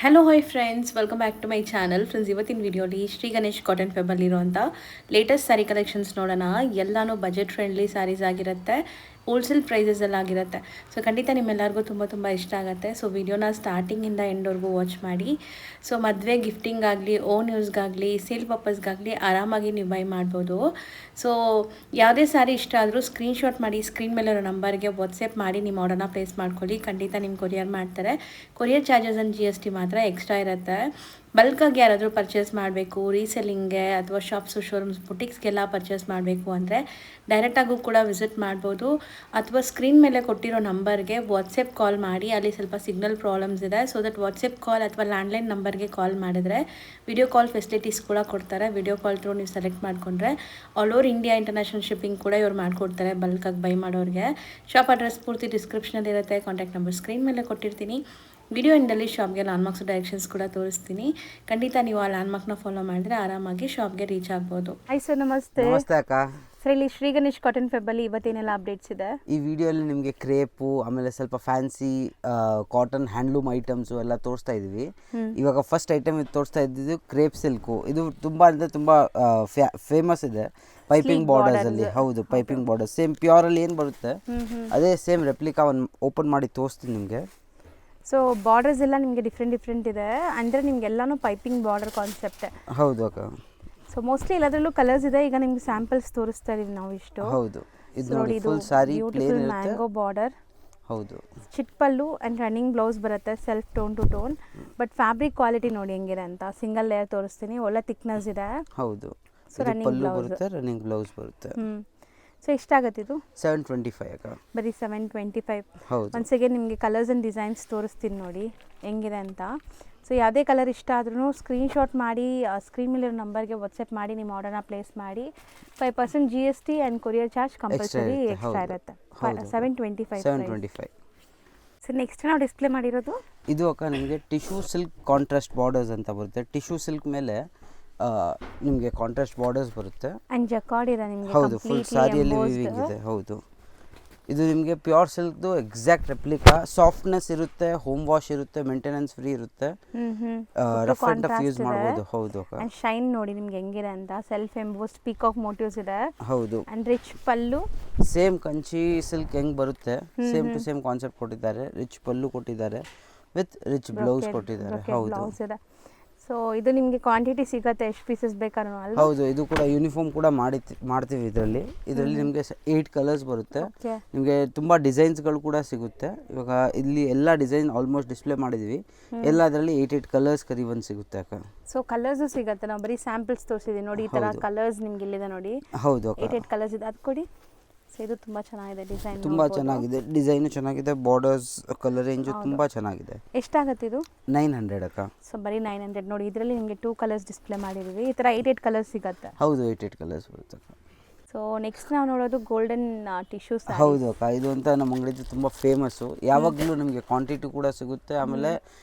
Hello hi friends, welcome back to my channel. Friends, ಇವತ್ತಿನ ವಿಡಿಯೋಲಿ Shri Ganesh cotton ಫೆಬಲ್ಲಿರುವಂಥ latest sari collections ನೋಡೋಣ. ಎಲ್ಲನೂ ಬಜೆಟ್ ಫ್ರೆಂಡ್ಲಿ ಸ್ಯಾರೀಸ್ ಆಗಿರುತ್ತೆ, ಹೋಲ್ಸೇಲ್ ಪ್ರೈಸಸಲ್ಲಾಗಿರುತ್ತೆ. ಸೊ ಖಂಡಿತ ನಿಮ್ಮೆಲ್ಲರಿಗೂ ತುಂಬ ಇಷ್ಟ ಆಗುತ್ತೆ. ಸೊ ವಿಡಿಯೋನ ಸ್ಟಾರ್ಟಿಂಗಿಂದ ಎಂಡ್ವರೆಗೂ ವಾಚ್ ಮಾಡಿ. ಸೊ ಮದುವೆ ಗಿಫ್ಟಿಂಗ್ ಆಗಲಿ, ಓನ್ ಯೂಸ್ಗಾಗಲಿ, ಸೇಲ್ ಪರ್ಪಸ್ಗಾಗಲಿ ಆರಾಮಾಗಿ ನೀವು ಬೈ ಮಾಡ್ಬೋದು. ಸೊ ಯಾವುದೇ ಸ್ಯಾರಿ ಇಷ್ಟ ಆದರೂ ಸ್ಕ್ರೀನ್ಶಾಟ್ ಮಾಡಿ ಸ್ಕ್ರೀನ್ ಮೇಲಿರೋ ನಂಬರ್ಗೆ ವಾಟ್ಸಪ್ ಮಾಡಿ ನಿಮ್ಮ ಆರ್ಡರ್ನ ಪ್ಲೇಸ್ ಮಾಡ್ಕೊಳ್ಳಿ. ಖಂಡಿತ ನಿಮ್ಮ ಕೊರಿಯರ್ ಮಾಡ್ತಾರೆ. ಕೊರಿಯರ್ ಚಾರ್ಜಸ್ ಆ್ಯಂಡ್ GST ಮಾತ್ರ ಎಕ್ಸ್ಟ್ರಾ ಇರುತ್ತೆ. ಬಲ್ಕಾಗಿ ಯಾರಾದರೂ ಪರ್ಚೇಸ್ ಮಾಡಬೇಕು, ರೀಸೆಲ್ಲಿಂಗ್ಗೆ ಅಥವಾ ಶಾಪ್ಸು, ಶೋರೂಮ್ಸ್, ಬುಟಿಕ್ಸ್ಗೆಲ್ಲ ಪರ್ಚೇಸ್ ಮಾಡಬೇಕು ಅಂದರೆ ಡೈರೆಕ್ಟಾಗೂ ಕೂಡ ವಿಸಿಟ್ ಮಾಡ್ಬೋದು. ಅಥವಾ ಸ್ಕ್ರೀನ್ ಮೇಲೆ ಕೊಟ್ಟಿರೋ ನಂಬರ್ಗೆ ವಾಟ್ಸಪ್ ಕಾಲ್ ಮಾಡಿ. ಅಲ್ಲಿ ಸ್ವಲ್ಪ ಸಿಗ್ನಲ್ ಪ್ರಾಬ್ಲಮ್ಸ್ ಇದೆ. ಸೊ ದಟ್ ವಾಟ್ಸಪ್ ಕಾಲ್ ಅಥವಾ ಲ್ಯಾಂಡ್ಲೈನ್ ನಂಬರ್ಗೆ ಕಾಲ್ ಮಾಡಿದ್ರೆ ವಿಡಿಯೋ ಕಾಲ್ ಫೆಸಿಲಿಟೀಸ್ ಕೂಡ ಕೊಡ್ತಾರೆ. ವಿಡಿಯೋ ಕಾಲ್ ಥ್ರೂ ನೀವು ಸೆಲೆಕ್ಟ್ ಮಾಡಿಕೊಂಡ್ರೆ all over India international shipping ಕೂಡ ಇವ್ರು ಮಾಡಿಕೊಡ್ತಾರೆ ಬಲ್ಕಾಗಿ ಬೈ ಮಾಡೋರಿಗೆ. ಶಾಪ್ ಅಡ್ರೆಸ್ ಪೂರ್ತಿ ಡಿಸ್ಕ್ರಿಪ್ಷನಲ್ಲಿ ಇರುತ್ತೆ. ಕಾಂಟ್ಯಾಕ್ಟ್ ನಂಬರ್ ಸ್ಕ್ರೀನ್ ಮೇಲೆ ಕೊಟ್ಟಿರ್ತೀನಿ. ವಿಡಿಯೋ ಎಂಡಲ್ಲಿ ಶಾಪ್ಗೆ ಲ್ಯಾಂಡ್ಮಾರ್ಕ್ಸ್ ಡೈರೆಕ್ಷನ್ಸ್ ಕೂಡ ತೋರಿಸ್ತೀನಿ. ಖಂಡಿತ ನೀವು ಆ ಲ್ಯಾಂಡ್ಮಾರ್ಕ್ನ ಫಾಲೋ ಮಾಡಿದ್ರೆ ಆರಾಮಾಗಿ ಶಾಪ್ಗೆ ರೀಚ್ ಆಗ್ಬೋದು. ಹಾಯ್ ಸರ್, ನಮಸ್ತೆ. ನಮಸ್ತೆ ಅಕ್ಕ. ಸರ್, ಇಲ್ಲಿ ಶ್ರೀ ಗಣೇಶ್ ಕಾಟನ್ ಫೆಬ್ಬಲ್ಲಿ ಇವತ್ತೇನೆಲ್ಲ ಅಪ್ಡೇಟ್ಸ್ ಇದೆ? ಈ ವಿಡಿಯೋಲಿ ನಿಮಗೆ ಕ್ರೇಪು, ಆಮೇಲೆ ಸ್ವಲ್ಪ ಫ್ಯಾನ್ಸಿ ಕಾಟನ್ ಹ್ಯಾಂಡ್ಲೂಮ್ ಐಟಮ್ಸು ಎಲ್ಲ ತೋರಿಸ್ತಾ ಇದ್ದೀವಿ. ಇವಾಗ ಫಸ್ಟ್ ಐಟಮ್ ಇದು ತೋರಿಸ್ತಾ ಇದ್ದಿದ್ದು ಕ್ರೇಪ್ ಸಿಲ್ಕು. ಇದು ತುಂಬ ಅಂದರೆ ತುಂಬ ಫೇಮಸ್ ಇದೆ ಪೈಪಿಂಗ್ ಬಾರ್ಡರ್ಸಲ್ಲಿ. ಹೌದು, ಪೈಪಿಂಗ್ ಬಾರ್ಡರ್ ಸೇಮ್ ಪ್ಯೂರಲ್ಲಿ ಏನು ಬರುತ್ತೆ ಅದೇ ಸೇಮ್ ರೆಪ್ಲಿಕಾ ಒಂದು ಓಪನ್ ಮಾಡಿ ತೋರಿಸ್ತೀನಿ ನಿಮಗೆ. ಸೊ ಬಾರ್ಡರ್ಸ್ ಎಲ್ಲ ನಿಮಗೆ ಡಿಫ್ರೆಂಟ್ ಇದೆ ಅಂದರೆ ನಿಮಗೆಲ್ಲನೂ ಪೈಪಿಂಗ್ ಬಾರ್ಡರ್ ಕಾನ್ಸೆಪ್ಟ್. ಹೌದು ಅಕ್ಕ. ಸೊ ಮೋಸ್ಟ್ಲಿ ಎಲ್ಲದರಲ್ಲೂ ಕಲರ್ಸ್ ಇದೆ. ಈಗ ನಿಮ್ಗೆ ಸ್ಯಾಂಪಲ್ಸ್ ತೋರಿಸ್ತಾ ಇದೀವಿ ನಾವು ಇಷ್ಟು. ಹೌದು, ಇದು ನೋಡಿ ಫುಲ್ ಸಾರಿ ಪ್ಲೇನ್ ಇರುತ್ತೆ. ಮ್ಯಾಂಗೋ ಬಾರ್ಡರ್, ಹೌದು, ಚಿಟ್ ಪಲ್ಲು ಆ್ಯಂಡ್ ರನ್ನಿಂಗ್ ಬ್ಲೌಸ್ ಬರುತ್ತೆ, self tone to tone. But fabric quality ನೋಡಿ ಹೆಂಗಿದೆ ಅಂತ. ಸಿಂಗಲ್ ಲೇಯರ್ ತೋರಿಸ್ತೀನಿ, ಒಳ್ಳೆ ಥಿಕ್ನೆಸ್ ಇದೆ. ಹೌದು. ಸೊ ರನ್ನಿಂಗ್ ಪಲ್ಲು ಬರುತ್ತೆ, ರನ್ನಿಂಗ್ ಬ್ಲೌಸ್ ಬರುತ್ತೆ. ಸೊ ಎಷ್ಟಾಗುತ್ತೆ ಇದು? 725 ಅಕ್ಕ. ಬರೀ 725. ಹೌದು. ಒನ್ಸಿಗೆ ನಿಮಗೆ ಕಲರ್ಸ್ ಆ್ಯಂಡ್ ಡಿಸೈನ್ಸ್ ತೋರಿಸ್ತೀನಿ ನೋಡಿ ಹೆಂಗಿದೆ ಅಂತ. ಸೊ ಯಾವುದೇ ಕಲರ್ ಇಷ್ಟ ಆದ್ರೂ ಸ್ಕ್ರೀನ್ಶಾಟ್ ಮಾಡಿ ಸ್ಕ್ರೀನ್ ಮೇಲಿರೋ ನಂಬರ್ಗೆ ವಾಟ್ಸಪ್ ಮಾಡಿ ನಿಮ್ಮ ಆರ್ಡರ್ನ ಪ್ಲೇಸ್ ಮಾಡಿ. 5% GST and courier charge compulsory extra ಇರುತ್ತೆ. 725. ಸೊ ನೆಕ್ಸ್ಟ್ ನಾವು ಡಿಸ್ಪ್ಲೇ ಮಾಡಿರೋದು ಇದು ಅಕ್ಕ ನಿಮಗೆ ಟಿಶ್ಯೂ ಸಿಲ್ಕ್ ಕಾಂಟ್ರಾಸ್ಟ್ ಬಾರ್ಡರ್ಸ್ ಅಂತ ಬರುತ್ತೆ. ಟಿಶ್ಯೂ ಸಿಲ್ಕ್ ಮೇಲೆ ನಿಮಗೆ ಕಾಂಟ್ರಾಸ್ಟ್ ಬಾರ್ಡರ್ಸ್ ಬರುತ್ತೆ. ಆ್ಯಂಡ್ ಜಕಾರ್ಡ್ ಇದೆ ನಿಮಗೆ. ಹೌದು, ಫುಲ್ ಸಾರಿಯಲ್ಲಿ ವೀವಿಂಗ್ ಇದೆ. ಹೌದು, ಇದು ನಿಮಗೆ ಪ್ಯೂರ್ ಸಿಲ್ಕ್ದು ಎಕ್ಸಾಕ್ಟ್ ರೆಪ್ಲಿಕಾ. ಸಾಫ್ಟ್ನೆಸ್ ಇರುತ್ತೆ, ಹೋಮ್ ವಾಶ್ ಇರುತ್ತೆ, ಮೇಂಟೆನೆನ್ಸ್ ಫ್ರೀ ಇರುತ್ತೆ, ರಫ್ ಆ್ಯಂಡ್ ಟಫ್ ಯೂಸ್ ಮಾಡ್ಬೋದು. ಹೌದು ಅಕ್ಕ. ಆ್ಯಂಡ್ ಶೈನ್ ನೋಡಿ ನಿಮ್ಗೆ ಹೆಂಗಿದೆ ಅಂತ. ಸೆಲ್ಫ್ ಎಂಬೋಸ್ಡ್ ಪೀಕಾಕ್ ಮೋಟಿವ್ಸ್ ಇದೆ. ಹೌದು. And rich pallu same Kanchi silk ಹೆಂಗ್ ಬರುತ್ತೆ ಸೇಮ್ ಟು ಸೇಮ್ ಕಾನ್ಸೆಪ್ಟ್ ಕೊಟ್ಟಿದ್ದಾರೆ. ರಿಚ್ ಪಲ್ಲು ಕೊಟ್ಟಿದ್ದಾರೆ ವಿತ್ ರಿಚ್ ಬ್ಲೌಸ್ ಕೊಟ್ಟಿದ್ದಾರೆ. ಹೌದು. ಸೊ ಇದು ನಿಮಗೆ ಕ್ವಾಂಟಿಟಿ ಸಿಗುತ್ತೆ, ಎಷ್ಟು ಪೀಸಸ್ ಬೇಕಾದ್ರೂ ಅಲ್ವಾ? ಹೌದು, ಇದು ಕೂಡ ಯೂನಿಫಾರ್ಮ್ ಕೂಡ ಮಾಡ್ತೀವಿ ಇದರಲ್ಲಿ. ನಿಮಗೆ 8 ಕಲರ್ಸ್ ಬರುತ್ತೆ. ನಿಮಗೆ ತುಂಬ ಡಿಸೈನ್ಸ್ಗಳು ಕೂಡ ಸಿಗುತ್ತೆ. ಇವಾಗ ಇಲ್ಲಿ ಎಲ್ಲ ಡಿಸೈನ್ ಆಲ್ಮೋಸ್ಟ್ ಡಿಸ್ಪ್ಲೇ ಮಾಡಿದ್ದೀವಿ. ಎಲ್ಲದರಲ್ಲಿ 8 ಕಲರ್ಸ್ ಕರಿವನ್ ಸಿಗುತ್ತೆ ಅಕ್ಕ. ಸೊ ಕಲರ್ಸು ಸಿಗುತ್ತೆ. ನಾವು ಬರೀ ಸ್ಯಾಂಪಲ್ಸ್ ತೋರಿಸಿದ್ದೀವಿ ನೋಡಿ. ಈ ಥರ ಕಲರ್ಸ್ ನಿಮ್ಗೆ ಇಲ್ಲಿದೆ ನೋಡಿ. ಹೌದು, 8 ಕಲರ್ಸ್ ಇದೆ. ಅದು ಕೊಡಿ. ಸೊ ಇದು ತುಂಬ ಚೆನ್ನಾಗಿದೆ ಡಿಸೈನ್. ತುಂಬ ಚೆನ್ನಾಗಿದೆ, ಡಿಸೈನು ಚೆನ್ನಾಗಿದೆ, ಬಾರ್ಡರ್ಸ್ ಕಲರ್ ರೇಂಜು ತುಂಬ ಚೆನ್ನಾಗಿದೆ. ಎಷ್ಟಾಗುತ್ತೆ ಇದು? 900 ಅಕ್ಕ. ಸೊ ಬರೀ 900 ನೋಡಿ. ಇದರಲ್ಲಿ ನಿಮಗೆ 2 ಕಲರ್ಸ್ ಡಿಸ್ಪ್ಲೇ ಮಾಡಿದ್ದೀವಿ. ಈ ಥರ 8 ಕಲರ್ಸ್ ಸಿಗುತ್ತೆ. ಹೌದು, 8 ಕಲರ್ಸ್ ಬರುತ್ತೆ ಅಕ್ಕ. ಸೊ ನೆಕ್ಸ್ಟ್ ನಾವು ನೋಡೋದು ಗೋಲ್ಡನ್ ಟಿಶ್ಯೂಸ್. ಹೌದು ಅಕ್ಕ, ಇದು ಅಂತ ನಮ್ಮ ಅಂಗಡಿದು ತುಂಬ ಫೇಮಸ್ಸು. ಯಾವಾಗಲೂ ನಮಗೆ ಕ್ವಾಂಟಿಟಿ ಕೂಡ ಸಿಗುತ್ತೆ. ಆಮೇಲೆ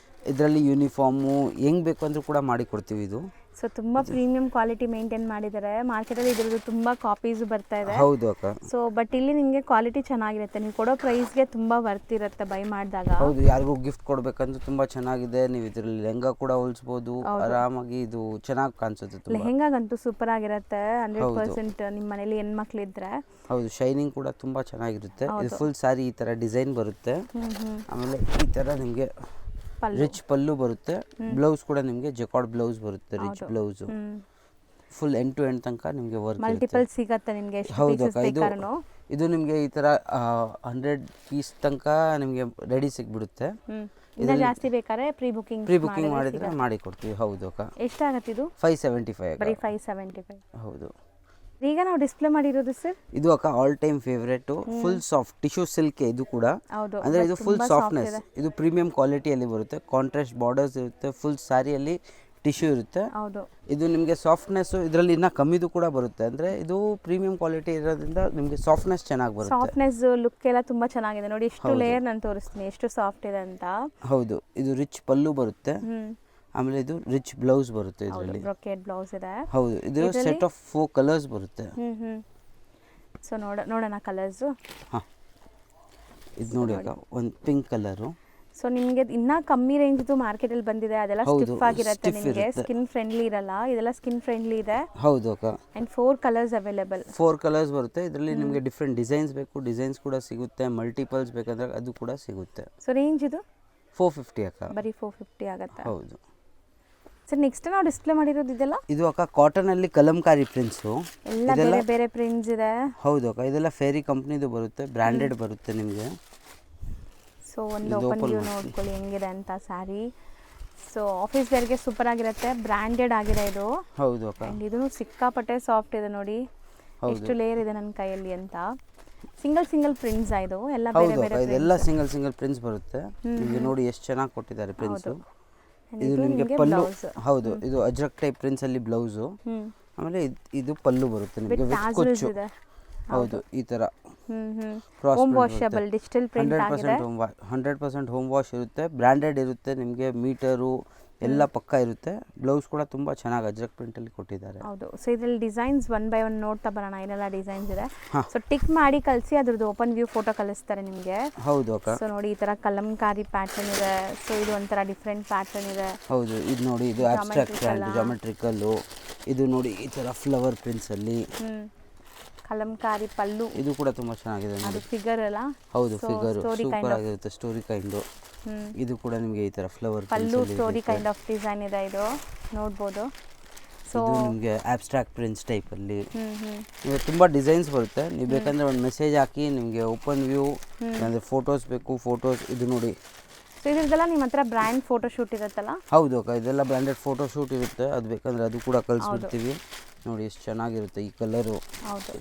ಇದರಲ್ಲಿ ಯೂನಿಫಾರ್ಮು ಹೆಂಗೆ ಬೇಕು ಅಂದರೂ ಕೂಡ ಮಾಡಿ ಕೊಡ್ತೀವಿ ಇದು. ಸೊ ತುಂಬ ಪ್ರೀಮಿಯಂ ಕ್ವಾಲಿಟಿ ಮೇಂಟೈನ್ ಮಾಡಿದ್ದಾರೆ. ಮಾರ್ಕೆಟಲ್ಲಿ ಇದ್ರದ್ದು ತುಂಬ ಕಾಪೀಸ್ ಬರ್ತಾ ಇದೆ. ಹೌದು ಅಕ್ಕ. ಸೊ ಬಟ್ ಇಲ್ಲಿ ನಿಮಗೆ ಕ್ವಾಲಿಟಿ ಚೆನ್ನಾಗಿರುತ್ತೆ. ನೀವು ಕೊಡೋ ಪ್ರೈಸ್ಗೆ ತುಂಬ ವರ್ತ್ ಇರುತ್ತೆ ಬೈ ಮಾಡಿದಾಗ. ಹೌದು, ಯಾರಿಗೂ ಗಿಫ್ಟ್ ಕೊಡಬೇಕಂದ್ರೆ ತುಂಬ ಚೆನ್ನಾಗಿದೆ. ನೀವು ಇದರಲ್ಲಿ ಲೆಹಂಗಾ ಕೂಡ ಹೊಲಿಸ್ಬೋದು ಆರಾಮಾಗಿ. ಇದು ಚೆನ್ನಾಗಿ ಕಾಣಿಸುತ್ತೆ. ಲೆಹಂಗಾಗಂತೂ ಸೂಪರ್ ಆಗಿರುತ್ತೆ. 100% ನಿಮ್ಮ ಮನೇಲಿ ಹೆಣ್ಮಕ್ಳಿದ್ರೆ. ಹೌದು, ಶೈನಿಂಗ್ ಕೂಡ ತುಂಬ ಚೆನ್ನಾಗಿರುತ್ತೆ. ಇದು ಫುಲ್ ಸಾರಿ ಈ ಥರ ಡಿಸೈನ್ ಬರುತ್ತೆ. ಆಮೇಲೆ ಈ ಥರ ನಿಮಗೆ ರಿಚ್ ಪಲ್ಲು ಬರುತ್ತೆ. ಬ್ಲೌಸ್ ಕೂಡ ನಿಮಗೆ ಜಕಾರ್ಡ್ ಬ್ಲೌಸ್ ಬರುತ್ತೆ, rich blouse. Full end to end ತನಕ ನಿಮಗೆ ವರ್ಕ್ ಮಲ್ಟಿಪಲ್ ಸಿಗುತ್ತೆ ನಿಮಗೆ. ಹೌದು ಅಕ್ಕ. ಇದು ನಿಮಗೆ ಈ ಥರ 100 ಪೀಸ್ ತನಕ ನಿಮಗೆ ರೆಡಿ ಸಿಗ್ಬಿಡುತ್ತೆ. ಜಾಸ್ತಿ ಬೇಕಾದ್ರೆ ಪ್ರೀ ಬುಕಿಂಗ್ ಮಾಡಿದ್ರೆ ಮಾಡಿ ಕೊಡ್ತೀವಿ. ಹೌದು ಅಕ್ಕ. ಎಷ್ಟಾಗುತ್ತೆ ಇದು? 575 ಬರೀ 575. ಹೌದು. ಈಗ ನಾವು ಡಿಸ್ಪ್ಲೇ ಮಾಡಿರೋದು ಸರ್, ಇದು ಅಕ್ಕ all time favourite. Full soft tissue silk ಇದು ಕೂಡ. ಅಂದ್ರೆ ಇದು ಫುಲ್ ಸಾಫ್ಟ್ನೆಸ್. ಇದು ಪ್ರೀಮಿಯಂ ಕ್ವಾಲಿಟಿಯಲ್ಲಿ ಬರುತ್ತೆ. ಕಾಂಟ್ರಾಸ್ಟ್ ಬಾರ್ಡರ್ಸ್ ಇರುತ್ತೆ. ಫುಲ್ ಸಾರಿಯಲ್ಲಿ ಟಿಶ್ಯೂ ಇರುತ್ತೆ. ಇದು ನಿಮಗೆ ಸಾಫ್ಟ್ನೆಸ್ ಇದರಲ್ಲಿ ಇನ್ನೂ ಕಮ್ಮಿದು ಕೂಡ ಬರುತ್ತೆ. ಅಂದರೆ ಇದು ಪ್ರೀಮಿಯಂ ಕ್ವಾಲಿಟಿ ಇರೋದ್ರಿಂದ ನಿಮಗೆ ಸಾಫ್ಟ್ನೆಸ್ ಚೆನ್ನಾಗಿ ಬರುತ್ತೆ. ಸಾಫ್ಟ್ನೆಸ್ ಲುಕ್ ಎಲ್ಲ ತುಂಬ ಚೆನ್ನಾಗಿದೆ ನೋಡಿ. ಎಷ್ಟು ಲೇಯರ್ ನಾನು ತೋರಿಸ್ತೀನಿ ಎಷ್ಟು ಸಾಫ್ಟ್ ಇದೆ ಅಂತ. ಹೌದು, ಇದು ರಿಚ್ ಪಲ್ಲು ಬರುತ್ತೆ. ಆಮೇಲೆ ಇದು ರಿಚ್ ಬ್ಲೌಸ್ ಬರುತ್ತೆ ಇದರಲ್ಲಿ. ಬ್ರೊಕೇಡ್ ಬ್ಲೌಸ್ ಇದೆ. ಹೌದು, ಇದು ಸೆಟ್ ಆಫ್ 4 ಕಲರ್ಸ್ ಬರುತ್ತೆ. ಸೊ ನೋಡೋಣ ಕಲರ್ಸು. ಹಾಂ, ಇದು ನೋಡಿ ಅಕ್ಕ, ಒಂದು ಪಿಂಕ್ ಕಲರು. ಸೊ ನಿಮಗೆ ಇನ್ನೂ ಕಮ್ಮಿ ರೇಂಜ್ದು ಮಾರ್ಕೆಟಲ್ಲಿ ಬಂದಿದೆ, ಅದೆಲ್ಲ ಹೌದು, ಸ್ಟಿಫ್ ಆಗಿರುತ್ತೆ, stiff ನಿಮಗೆ ಇರುತ್ತೆ. ಸ್ಕಿನ್ ಫ್ರೆಂಡ್ಲಿ ಇರಲ್ಲ, ಇದೆಲ್ಲ ಸ್ಕಿನ್ ಫ್ರೆಂಡ್ಲಿ ಇದೆ. ಹೌದು ಅಕ್ಕ. And 4 colours available. 4 ಕಲರ್ಸ್ ಬರುತ್ತೆ. ಇದರಲ್ಲಿ ನಿಮಗೆ ಡಿಫ್ರೆಂಟ್ ಡಿಸೈನ್ಸ್ ಬೇಕು, ಡಿಸೈನ್ಸ್ ಕೂಡ ಸಿಗುತ್ತೆ. ಮಲ್ಟಿಪಲ್ಸ್ ಬೇಕಂದ್ರೆ ಅದು ಕೂಡ ಸಿಗುತ್ತೆ. ಸೊ ರೇಂಜ್ ಇದು 450 ಅಕ್ಕ. ಬರೀ 450 ಆಗುತ್ತೆ. ಹೌದು ಸರ್ ನೆಕ್ಸ್ಟ್ ನಾವು ಡಿಸ್ಪ್ಲೇ ಮಾಡಿರೋದು ಇದೆಲ್ಲ ಇದು ಅಕ್ಕ ಕಾಟನಲ್ಲಿ ಕಲಂಕಾರಿ ಪ್ರಿಂಟ್ಸು. ಎಲ್ಲ ಬೇರೆ ಬೇರೆ ಪ್ರಿಂಟ್ಸ್ ಇದೆ. ಹೌದು ಅಕ್ಕ, ಇದೆಲ್ಲ ಫೇರಿ ಕಂಪ್ನಿದು ಬರುತ್ತೆ, ಬ್ರ್ಯಾಂಡೆಡ್ ಬರುತ್ತೆ ನಿಮಗೆ. ಸೊ ಒಂದು ಓಪನ್ ವ್ಯೂ ನೋಡ್ಕೊಳ್ಳಿ ಹೆಂಗಿದೆ ಅಂತ ಸ್ಯಾರಿ. ಸೊ ಆಫೀಸ್ ವೇರ್ಗೆ ಸೂಪರ್ ಆಗಿರುತ್ತೆ, ಬ್ರ್ಯಾಂಡೆಡ್ ಆಗಿದೆ ಇದು. ಹೌದು ಅಕ್ಕ. ಆ್ಯಂಡ್ ಇದೂ ಸಿಕ್ಕಾಪಟ್ಟೆ ಸಾಫ್ಟ್ ಇದೆ ನೋಡಿ, ಎಷ್ಟು ಲೇಯರ್ ಇದೆ ನನ್ನ ಕೈಯಲ್ಲಿ ಅಂತ. ಸಿಂಗಲ್ ಪ್ರಿಂಟ್ಸ್ ಇದು ಎಲ್ಲ ಬೇರೆ ಹೌದು ಬೇರೆ ಅಕ್ಕ, ಇದೆಲ್ಲ ಸಿಂಗಲ್ ಪ್ರಿಂಟ್ಸ್ ಬರುತ್ತೆ. ನಿಮಗೆ ನೋಡಿ ಎಷ್ಟು ಚೆನ್ನಾಗಿ ಕೊಟ್ಟಿದ್ದಾರೆ ಪ್ರಿಂಟ್ಸು. ಇದು ನಿಮಗೆ ಪಲ್ಲು. ಹೌದು, ಇದು ಅಜ್ರಕ್ ಟೈಪ್ ಪ್ರಿಂಟ್ಸ್ ಅಲ್ಲಿ ಬ್ಲೌಸು. ಆಮೇಲೆ ಇದು ಪಲ್ಲು ಬರುತ್ತೆ ನಿಮಗೆ ವಿತ್ ಕುಚ್ಚು. ಹೌದು, ಈ ತರ ಹೋಮ್ ವಾಷಬಲ್ ಡಿಜಿಟಲ್ ಪ್ರಿಂಟ್ ಆಗಿದೆ. 100% ಹೋಮ್ ವಾಶ್ ಇರುತ್ತೆ, ಬ್ರ್ಯಾಂಡೆಡ್ ಇರುತ್ತೆ, ನಿಮಗೆ ಮೀಟರು ಎಲ್ಲ ಪಕ್ಕ ಇರುತ್ತೆ. ಬ್ಲೌಸ್ ಕೂಡ ತುಂಬ ಚೆನ್ನಾಗಿ ಅಜ್ರಕ್ ಪ್ರಿಂಟಲ್ಲಿ ಕೊಟ್ಟಿದ್ದಾರೆ. ಹೌದು. ಸೊ ಇದರಲ್ಲಿ ಡಿಸೈನ್ಸ್ 1 by 1 ನೋಡ್ತಾ ಬರೋಣ ಏನೆಲ್ಲ ಡಿಸೈನ್ಸ್ ಇದೆ. ಸೊ ಟಿಕ್ ಮಾಡಿ ಕಳಿಸಿ ಅದ್ರದ್ದು ಓಪನ್ ವ್ಯೂ ಫೋಟೋ ಕಳಿಸ್ತಾರೆ ನಿಮಗೆ. ಹೌದು ಅಕ್ಕ. ಸೊ ನೋಡಿ ಈ ಥರ ಕಲಂಕಾರಿ ಪ್ಯಾಟರ್ನ್ ಇದೆ. ಸೊ ಇದು ಒಂಥರ ಡಿಫ್ರೆಂಟ್ ಪ್ಯಾಟರ್ನ್ ಇದೆ. ಹೌದು, ಇದು ನೋಡಿ, ಇದು ಅಬ್ಸ್ಟ್ರಾಕ್ಟ್ ಆ್ಯಂಡ್ ಜಾಮೆಟ್ರಿಕಲ್ಲು. ಇದು ನೋಡಿ ಈ ಥರ ಫ್ಲವರ್ ಪ್ರಿಂಟ್ಸಲ್ಲಿ. ಕಲಂಕಾರಿ ಪಲ್ಲು, ಇದು ಕೂಡ ತುಂಬ ಚೆನ್ನಾಗಿದೆ ಅದು ನೋಡಿ. ಫಿಗರ್ ಅಲ್ಲ. ಹೌದು, ಫಿಗರ್ ಸೂಪರ್ ಆಗಿರುತ್ತೆ, ಸ್ಟೋರಿ ಕೈಂಡು. ಇದು ಕೂಡ ನಿಮಗೆ ಈ ಥರ flower pallu story kind of design ಇದೆ, ಇದು ನೋಡ್ಬೋದು. ಸೊ ಇದು ನಿಮಗೆ ಆಬ್ಸ್ಟ್ರಾಕ್ಟ್ ಪ್ರಿಂಟ್ಸ್ ಟೈಪಲ್ಲಿ ನಿಮಗೆ ತುಂಬ ಡಿಸೈನ್ಸ್ ಬರುತ್ತೆ. ನೀವು ಬೇಕಂದರೆ ಒಂದು ಮೆಸೇಜ್ ಹಾಕಿ ನಿಮಗೆ ಓಪನ್ ವ್ಯೂ ಅಂದರೆ ಫೋಟೋಸ್ ಬೇಕು, ಫೋಟೋಸ್ ಇದು ನೋಡಿ. ಸೊ ಇದೆಲ್ಲ ನಿಮ್ಮ ಹತ್ರ ಬ್ರ್ಯಾಂಡ್ ಫೋಟೋ ಶೂಟ್ ಇರುತ್ತಲ್ಲ? ಹೌದು ಅಕ್ಕ, ಇದೆಲ್ಲ ಬ್ರ್ಯಾಂಡೆಡ್ ಫೋಟೋ ಶೂಟ್ ಇರುತ್ತೆ. ಅದು ಬೇಕಂದರೆ ಅದು ಕೂಡ ಕಳಿಸ್ಬಿಡ್ತೀವಿ. ನೋಡಿ ಎಷ್ಟು ಚೆನ್ನಾಗಿರುತ್ತೆ ಈ ಕಲರು. ಹೌದು,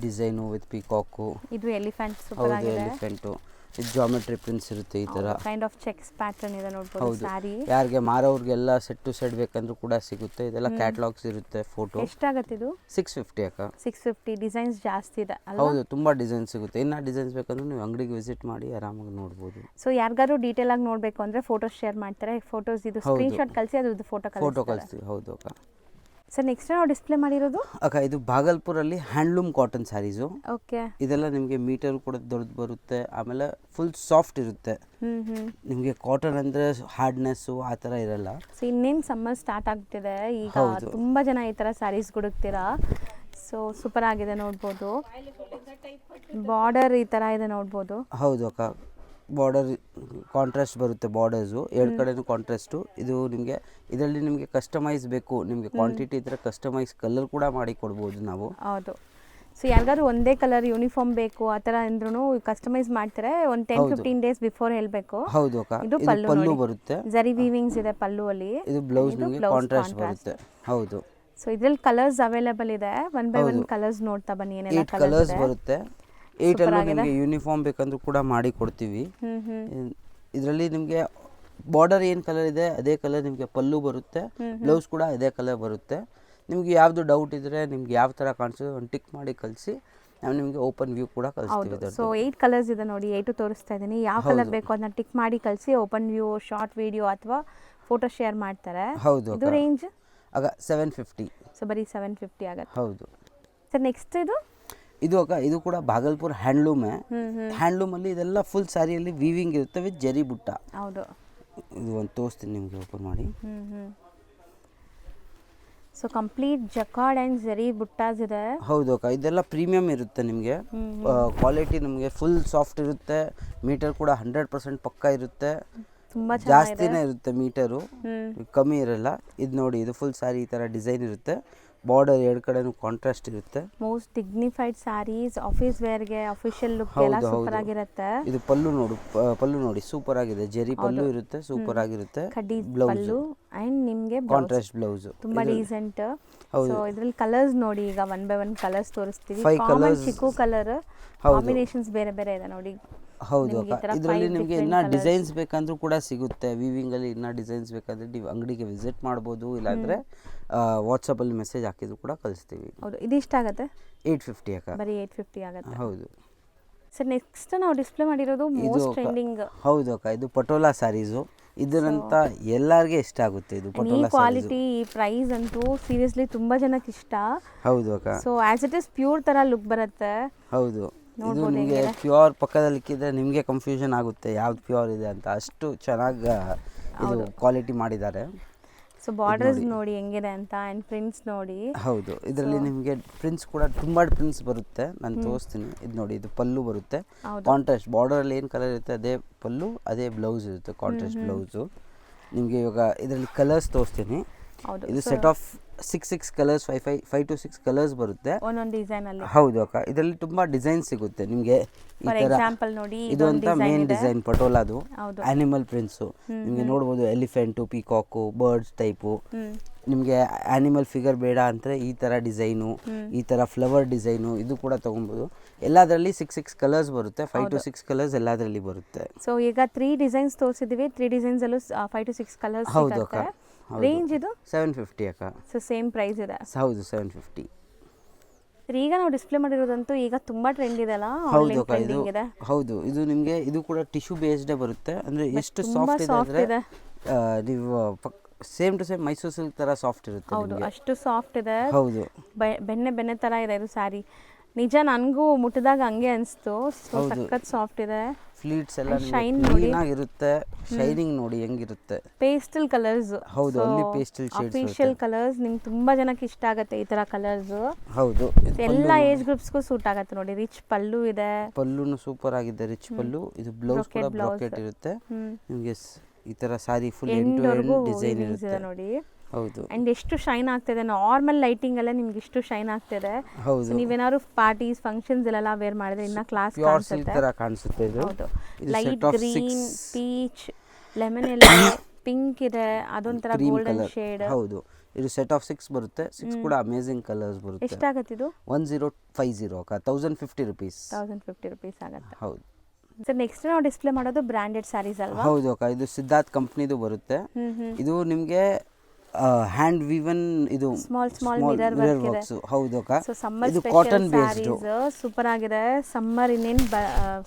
ಡಿಸೈನು ವಿತ್ ಪೀಕಾಕು. ಇದು ಎಲಿಫೆಂಟ್ ಸೂಪರ್ ಹೌದು, ಆಗಿದೆ. ಎಲಿಫೆಂಟು. ಇದು ಜಾಮೆಟ್ರಿ ಪ್ರಿಂಟ್ಸ್ ಇರುತ್ತೆ ಈ ಥರ. ಕೈಂಡ್ ಆಫ್ ಚೆಕ್ಸ್ ಪ್ಯಾಟರ್ನ್ ಇದೆ ನೋಡ್ಬೋದು. ಹೌದು, ಸ್ಯಾರಿ ಯಾರಿಗೆ ಮಾರೋರಿಗೆಲ್ಲ ಸೆಟ್ ಟು ಸೆಟ್ ಬೇಕಂದ್ರೂ ಕೂಡ ಸಿಗುತ್ತೆ. ಇದೆಲ್ಲ ಕ್ಯಾಟ್ಲಾಗ್ಸ್ ಇರುತ್ತೆ. ಫೋಟೋ ಎಷ್ಟಾಗುತ್ತೆ ಇದು? 650 ಅಕ್ಕ. 650. ಡಿಸೈನ್ಸ್ ಜಾಸ್ತಿ ಇದೆ ಅಲ್ಲ? ಹೌದು, ತುಂಬ ಡಿಸೈನ್ಸ್ ಸಿಗುತ್ತೆ. ಇನ್ನು ಡಿಸೈನ್ಸ್ ಬೇಕಂದ್ರೆ ನೀವು ಅಂಗಡಿಗೆ ವಿಸಿಟ್ ಮಾಡಿ ಆರಾಮಾಗಿ ನೋಡ್ಬೋದು. ಸೊ ಯಾರಿಗಾದ್ರು ಡೀಟೇಲ್ ಆಗಿ ನೋಡಬೇಕು ಅಂದರೆ ಫೋಟೋಸ್ ಶೇರ್ ಮಾಡ್ತಾರೆ. ಫೋಟೋಸ್ ಇದು ಸ್ಕ್ರೀನ್ಶಾಟ್ ಕಳಿಸಿ ಅದ್ರದ್ದು ಫೋಟೋ ಕಳಿಸ್ತೀವಿ. ಹೌದು ಅಕ್ಕ. ಸರ್ ನೆಕ್ಸ್ಟ್ ನಾವು ಡಿಸ್ಪ್ಲೇ ಮಾಡಿರೋದು ಅಕ್ಕ, ಇದು ಭಾಗಲ್ಪುರಲ್ಲಿ ಹ್ಯಾಂಡ್ಲೂಮ್ ಕಾಟನ್ ಸ್ಯಾರೀಸು. ಓಕೆ. ಇದೆಲ್ಲ ನಿಮಗೆ ಮೀಟರ್ ಕೂಡ ದೊಡ್ಡದು ಬರುತ್ತೆ. ಆಮೇಲೆ ಫುಲ್ ಸಾಫ್ಟ್ ಇರುತ್ತೆ. ನಿಮಗೆ ಕಾಟನ್ ಅಂದರೆ ಹಾರ್ಡ್ನೆಸ್ಸು ಆ ಥರ ಇರಲ್ಲ. ಸೊ ಇನ್ನೇನು ಸಮ್ಮರ್ ಸ್ಟಾರ್ಟ್ ಆಗ್ತಿದೆ ಈಗ, ತುಂಬ ಜನ ಈ ಥರ ಸ್ಯಾರೀಸ್ ಹುಡುಕ್ತೀರಾ. ಸೊ ಸೂಪರ್ ಆಗಿದೆ ನೋಡ್ಬೋದು. ಬಾರ್ಡರ್ ಈ ಥರ ಇದೆ ನೋಡ್ಬೋದು. ಹೌದು ಅಕ್ಕ, ಬಾರ್ಡರ್ ಕಾಂಟ್ರಾಸ್ಟ್ ಬರುತ್ತೆ. ಬಾರ್ಡರ್ಸು 2 ಕಡೆನೂ ಕಾಂಟ್ರಾಸ್ಟು. ಇದು ನಿಮಗೆ ಇದರಲ್ಲಿ ನಿಮಗೆ ಕಸ್ಟಮೈಸ್ ಬೇಕು, ನಿಮಗೆ ಕ್ವಾಂಟಿಟಿ ಇದ್ದರೆ ಕಸ್ಟಮೈಸ್ ಕಲರ್ ಕೂಡ ಮಾಡಿ ಕೊಡ್ಬೋದು ನಾವು. ಹೌದು. ಸೊ ಯಾರಿಗಾದ್ರು ಒಂದೇ ಕಲರ್ ಯೂನಿಫಾರ್ಮ್ ಬೇಕು ಆ ಥರ ಅಂದ್ರೂ ಕಸ್ಟಮೈಸ್ ಮಾಡ್ತಾರೆ. ಒಂದು 10-15 ಡೇಸ್ ಬಿಫೋರ್ ಹೇಳಬೇಕು. ಹೌದು ಅಕ್ಕ. ಇದು ಪಲ್ಲು ಬರುತ್ತೆ. ಜರಿ ವೀವಿಂಗ್ಸ್ ಇದೆ ಪಲ್ಲು ಅಲ್ಲಿ. ಇದು ಬ್ಲೌಸ್ ನಿಮಗೆ ಕಾಂಟ್ರಾಸ್ಟ್ ಬರುತ್ತೆ. ಹೌದು. ಸೊ ಇದ್ರಲ್ಲಿ ಕಲರ್ಸ್ ಅವೈಲೇಬಲ್ ಇದೆ. 1 by 1 ಕಲರ್ಸ್ ನೋಡ್ತಾ ಬನ್ನಿ ಏನೆಲ್ಲ 8 ಕಲರ್ಸ್ ಬರುತ್ತೆ. 8 ಅಲ್ಲೂ ನಿಮಗೆ ಯೂನಿಫಾರ್ಮ್ ಬೇಕಂದ್ರೂ ಕೂಡ ಮಾಡಿ ಕೊಡ್ತೀವಿ. ಇದರಲ್ಲಿ ನಿಮಗೆ ಬಾರ್ಡರ್ ಏನು ಕಲರ್ ಇದೆ ಅದೇ ಕಲರ್ ನಿಮಗೆ ಪಲ್ಲು ಬರುತ್ತೆ. ಬ್ಲೌಸ್ ಕೂಡ ಅದೇ ಕಲರ್ ಬರುತ್ತೆ. ನಿಮಗೆ ಯಾವುದು ಡೌಟ್ ಇದ್ದರೆ ನಿಮ್ಗೆ ಯಾವ ಥರ ಕಾಣಿಸ್ತದೆ ಒಂದು ಟಿಕ್ ಮಾಡಿ ಕಳಿಸಿ, ನಾವು ನಿಮಗೆ ಓಪನ್ ವ್ಯೂ ಕೂಡ ಕಳಿಸ್ತೀವಿ. ಸೊ 8 ಕಲರ್ಸ್ ಇದೆ ನೋಡಿ, 8 ತೋರಿಸ್ತಾ ಇದ್ದೀನಿ. ಯಾವ ಕಲರ್ ಬೇಕು ಅದನ್ನ ಟಿಕ್ ಮಾಡಿ ಕಳಿಸಿ ಓಪನ್ ವ್ಯೂ, ಶಾರ್ಟ್ ವಿಡಿಯೋ ಅಥವಾ ಫೋಟೋ ಶೇರ್ ಮಾಡ್ತಾರೆ. ಹೌದು. ಇದು ರೇಂಜ್ ಆಗ 750. ಸೊ ಬರೀ 750 ಆಗುತ್ತೆ. ಹೌದು ಸರ್ ನೆಕ್ಸ್ಟ್ ಇದು ಅಕ್ಕ, ಇದು ಕೂಡ ಭಾಗಲ್ಪುರ್ ಹ್ಯಾಂಡ್ಲೂಮೇ. ಹ್ಯಾಂಡ್ಲೂಮಲ್ಲಿ ಇದೆಲ್ಲ ಫುಲ್ ಸ್ಯಾರಿಯಲ್ಲಿ ವೀವಿಂಗ್ ಇರುತ್ತೆ ವಿತ್ ಜರಿ ಬುಟ್ಟ. ಹೌದು. ಇದು ಒಂದು ತೋರಿಸ್ತೀನಿ ನಿಮಗೆ, ಓಪನ್ ಮಾಡಿ. ಸೊ ಕಂಪ್ಲೀಟ್ ಜಕಾರ್ಡ್ ಆ್ಯಂಡ್ ಜರಿ ಬುಟ್ಟಾಸ್ ಇದೆ. ಹೌದು ಅಕ್ಕ, ಇದೆಲ್ಲ ಪ್ರೀಮಿಯಂ ಇರುತ್ತೆ ನಿಮಗೆ. ಕ್ವಾಲಿಟಿ ನಿಮಗೆ ಫುಲ್ ಸಾಫ್ಟ್ ಇರುತ್ತೆ. ಮೀಟರ್ ಕೂಡ 100% ಪಕ್ಕ ಇರುತ್ತೆ. ತುಂಬ ಜಾಸ್ತಿನೇ ಇರುತ್ತೆ ಮೀಟರು, ಕಮ್ಮಿ ಇರಲ್ಲ. ಇದು ನೋಡಿ, ಇದು ಫುಲ್ ಸ್ಯಾರಿ ಈ ಥರ ಡಿಸೈನ್ ಇರುತ್ತೆ. ಬಾರ್ಡರ್ 2 ಕಡೆನೂ ಕಾಂಟ್ರಾಸ್ಟ್ ಇರುತ್ತೆ. ಮೋಸ್ಟ್ ಡಿಗ್ನಿಫೈಡ್ ಸ್ಯಾರೀಸ್ ಆಫೀಸ್ ವೇರ್ಗೆ, ಅಫಿಷಿಯಲ್ ಲುಕ್ ಎಲ್ಲ ಸೂಪರ್ ಆಗಿರುತ್ತೆ. ಇದು ಪಲ್ಲು ನೋಡಿ ಸೂಪರ್ ಆಗಿದೆ. ಜರಿ ಪಲ್ಲು ಇರುತ್ತೆ, ಸೂಪರ್ ಆಗಿರುತ್ತೆ. ಕಡ್ಡಿ ಪಲ್ಲು ಅಂಡ್ ನಿಮಗೆ ಕಾಂಟ್ರಾಸ್ಟ್ ಬ್ಲೌಸ್ ತುಂಬಾ ಡೀಸೆಂಟ್. ಸೊ ಇದ್ರಲ್ಲಿ ಕಲರ್ಸ್ ನೋಡಿ, ಈಗ 1 by 1 ಕಲರ್ಸ್ ತೋರಿಸ್ತೀವಿ. ಕಾಮನ್ ಚಿಕ್ಕು ಕಲರ್ ಕಾಂಬಿನೇಷನ್ಸ್ ಬೇರೆ ಬೇರೆ ಇದೆ ನೋಡಿ. ಹೌದು ಅಕ್ಕ, ಇದರಲ್ಲಿ ನಿಮಗೆ ಇನ್ನೂ ಡಿಸೈನ್ಸ್ ಬೇಕಂದ್ರೂ ಕೂಡ ಸಿಗುತ್ತೆ. ವೀವಿಂಗಲ್ಲಿ ಇನ್ನೂ ಡಿಸೈನ್ಸ್ ಬೇಕಾದರೆ ನೀವು ಅಂಗಡಿಗೆ ವಿಸಿಟ್ ಮಾಡ್ಬೋದು, ಇಲ್ಲಾಂದರೆ ವಾಟ್ಸಪ್ಪಲ್ಲಿ ಮೆಸೇಜ್ ಹಾಕಿದ್ರು ಕೂಡ ಕಳಿಸ್ತೀವಿ. ಹೌದು. ಇದು ಇಷ್ಟ ಆಗುತ್ತೆ 850 ಅಕ್ಕ. ಬರೀ 850 ಆಗುತ್ತೆ. ಹೌದು. ಸರ್ ನೆಕ್ಸ್ಟ್ ನಾವು ಡಿಸ್ಪ್ಲೇ ಮಾಡಿರೋದು ಮೋಸ್ಟ್ ಟ್ರೆಂಡಿಂಗ್. ಹೌದು ಅಕ್ಕ, ಇದು ಪಟೋಲಾ ಸ್ಯಾರೀಸು. ಇದರಂತ ಎಲ್ಲರಿಗೆ ಇಷ್ಟ ಆಗುತ್ತೆ. ಇದು ಪಟೋಲಾ ಕ್ವಾಲಿಟಿ, ಈ ಪ್ರೈಸ್ ಅಂತೂ ಸೀರಿಯಸ್ಲಿ ತುಂಬಾ ಜನಕ್ಕೆ ಇಷ್ಟ. ಹೌದು ಅಕ್ಕ. So as it is pure ತರ ಲುಕ್ ಬರುತ್ತೆ. ಹೌದು. ಇದು ನಿಮಗೆ ಪ್ಯೂರ್ ಪಕ್ಕದಲ್ಲಿ ಇಕ್ಕಿದ್ರೆ ನಿಮಗೆ ಕನ್ಫ್ಯೂಷನ್ ಆಗುತ್ತೆ ಯಾವ್ದು ಪ್ಯೂರ್ ಇದೆ ಅಂತ, ಅಷ್ಟು ಚೆನ್ನಾಗಿ ಇದು ಕ್ವಾಲಿಟಿ ಮಾಡಿದ್ದಾರೆ. ಸೊ ಬಾರ್ಡರ್ಸ್ ನೋಡಿ ಹೆಂಗಿದೆ ಅಂತ, ಆ್ಯಂಡ್ ಪ್ರಿಂಟ್ಸ್ ನೋಡಿ. ಹೌದು, ಇದರಲ್ಲಿ ನಿಮಗೆ ಪ್ರಿಂಟ್ಸ್ ಕೂಡ ತುಂಬ ಪ್ರಿಂಟ್ಸ್ ಬರುತ್ತೆ, ನಾನು ತೋರಿಸ್ತೀನಿ. ಇದು ನೋಡಿ, ಇದು ಪಲ್ಲು ಬರುತ್ತೆ, ಕಾಂಟ್ರಾಸ್ಟ್ ಬಾರ್ಡರಲ್ಲಿ ಏನು ಕಲರ್ ಇರುತ್ತೆ ಅದೇ ಪಲ್ಲು, ಅದೇ ಬ್ಲೌಸ್ ಇರುತ್ತೆ, ಕಾಂಟ್ರಾಸ್ಟ್ ಬ್ಲೌಸು. ನಿಮಗೆ ಇವಾಗ ಇದರಲ್ಲಿ ಕಲರ್ಸ್ ತೋರಿಸ್ತೀನಿ. ಇದು set of 6 colours, 5 to 6 colours ಬರುತ್ತೆ ಒಂದೊಂದು ಡಿಸೈನ್ ಅಲ್ಲಿ. ಹೌದು ಅಕ್ಕ, ಇದರಲ್ಲಿ ತುಂಬಾ ಡಿಸೈನ್ ಸಿಗುತ್ತೆ ನಿಮಗೆ. ಈ ತರ ಎಕ್ಸಾಂಪಲ್ ನೋಡಿ, ಇದು ಅಂತ ಮೇನ್ ಡಿಸೈನ್ ಪಟೋಲಾದು ಆನಿಮಲ್ ಪ್ರಿಂಟ್ಸು ನಿಮಗೆ ನೋಡ್ಬೋದು. Elephant, peacock, birds type. ನಿಮಗೆ ಆನಿಮಲ್ ಫಿಗರ್ ಬೇಡ ಅಂದರೆ ಈ ಥರ ಡಿಸೈನು, ಈ ಥರ ಫ್ಲವರ್ ಡಿಸೈನು ಇದು ಕೂಡ ತೊಗೊಬೋದು. ಎಲ್ಲದರಲ್ಲಿ 6 ಕಲರ್ಸ್ ಬರುತ್ತೆ, 5 to 6 ಕಲರ್ಸ್ ಎಲ್ಲದರಲ್ಲಿ ಬರುತ್ತೆ. ಸೊ ಈಗ 3 ಡಿಸೈನ್ಸ್ ತೋರಿಸಿದ್ದೀವಿ, 3 ಡಿಸೈನ್ಸಲ್ಲೂ 5 to 6 ಕಲರ್ಸ್. ಹೌದು ಅಕ್ಕ. ರೇಂಜ್ ಇದು 750 ಅಕ್ಕ. ಸೊ ಸೇಮ್ ಪ್ರೈಸ್ ಇದೆ. ಹೌದು 750. ಈಗ ನಾವು ಡಿಸ್ಪ್ಲೇ ಮಾಡಿರೋದಂತೂ ಈಗ ತುಂಬಾ ಟ್ರೆಂಡ್ ಇದೆ ಅಲ್ಲ. ಹೌದು ಅಕ್ಕ, ಇದು ಹೌದು, ಇದು ನಿಮಗೆ ಇದು ಕೂಡ ಟಿಶ್ಯೂ ಬೇಸ್ಡೇ ಬರುತ್ತೆ. ಅಂದರೆ ಎಷ್ಟು ಸಾಫ್ಟ್ ಇದೆ ಅಂದರೆ ನೀವು same to same Mysuru silk ಥರ ಸಾಫ್ಟ್ ಇರುತ್ತೆ. ಹೌದು, ಅಷ್ಟು ಸಾಫ್ಟ್ ಇದೆ. ಹೌದು, ಬೆಣ್ಣೆ ಥರ ಇದೆ ಇದು ಸ್ಯಾರಿ. ನಿಜ ನನಗೂ ಮುಟ್ಟಿದಾಗ ಹಂಗೆ ಅನಿಸ್ತು. ಸೊ ಸಖತ್ ಸಾಫ್ಟ್ ಇದೆ. ಫ್ಲೀಟ್ಸ್ ಎಲ್ಲ ಕ್ಲೀನ್ ಆಗಿರುತ್ತೆ. ಶೈನಿಂಗ್ ನೋಡಿ ಹೆಂಗಿರುತ್ತೆ. Pastel colours. ಹೌದು, only pastel shades. Official colours ನಿಮ್ಗೆ ತುಂಬಾ ಜನಕ್ಕೆ ಇಷ್ಟ ಆಗುತ್ತೆ ಈ ತರ ಕಲರ್ಸ್. ಹೌದು, ಎಲ್ಲ ಏಜ್ ಗ್ರೂಪ್ಸ್ಗೂ ಸೂಟ್ ಆಗುತ್ತೆ ನೋಡಿ. ರಿಚ್ ಪಲ್ಲು ಇದೆ, ಪಲ್ಲುನು ಸೂಪರ್ ಆಗಿದೆ, ರಿಚ್ ಪಲ್ಲು. ಇದು ಬ್ಲೌಸ್ ಕೂಡ ಬ್ರಾಕೆಟ್ ಇರುತ್ತೆ ನಿಮಗೆ. ಈ ತರ sari full end to end design ಇರುತ್ತೆ ನೋಡಿ. ಹೌದು, ಅಂಡ್ ಎಷ್ಟು ಶೈನ್ ಆಗ್ತಿದೆ. ನಾರ್ಮಲ್ ಲೈಟಿಂಗ್ ಎಲ್ಲ ನಿಮ್ಗೆ ಇಷ್ಟು ಶೈನ್ ಆಗ್ತಿದೆ. ಹೌದು, ನೀವೇನಾದ್ರು ಪಾರ್ಟೀಸ್ ಫಂಕ್ಷನ್ಸ್ ಎಲ್ಲ ವೇರ್ ಮಾಡಿದ್ರೆ ಇನ್ನ ಕ್ಲಾಸ್ ಕಾಣಿಸುತ್ತೆ. ಹೌದು, ಲೈಟ್ ಗ್ರೀನ್, ಪೀಚ್, ಲೆಮನ್ ಎಲ್ಲ ಪಿಂಕ್ ಇದೆ, ಅದೊಂಥರ ಗೋಲ್ಡನ್ ಶೇಡ್. ಹೌದು, ಇದು ಸೆಟ್ ಆಫ್ 6 ಬರುತ್ತೆ. 6 ಕೂಡ ಅಮೇಜಿಂಗ್ ಕಲರ್ಸ್ ಬರುತ್ತೆ. ಎಷ್ಟಾಗುತ್ತೆ ಇದು? 1050 ಅಕ್ಕ, 1050 rupees. 1050 rupees ಆಗುತ್ತೆ. ಹೌದು ಸರ್, ನೆಕ್ಸ್ಟ್ ನಾವು ಡಿಸ್ಪ್ಲೇ ಮಾಡೋದು ಬ್ರಾಂಡೆಡ್ ಸ್ಯಾರೀಸ್ ಅಲ್ವಾ? ಹೌದು ಅಕ್ಕ, ಇದು ಸಿದ್ಧಾರ್ಥ್ ಕಂಪ್ನಿದು ಬರುತ್ತೆ. ಇದು ನಿಮಗೆ ಹ್ಯಾಂಡ್ ವೀವನ್, ಇದು ಸ್ಮಾಲ್ ಮಿರರ್ ವರ್ಕ್ಸ್. ಹೌದು ಅಕ್ಕ, ಸೊ ಸಮ್ಮರ್ ಇದು ಕಾಟನ್ ಬೇಸ್ಡ್ ಸೂಪರ್ ಆಗಿದೆ. ಸಮ್ಮರ್ ಇನ್ನೇನು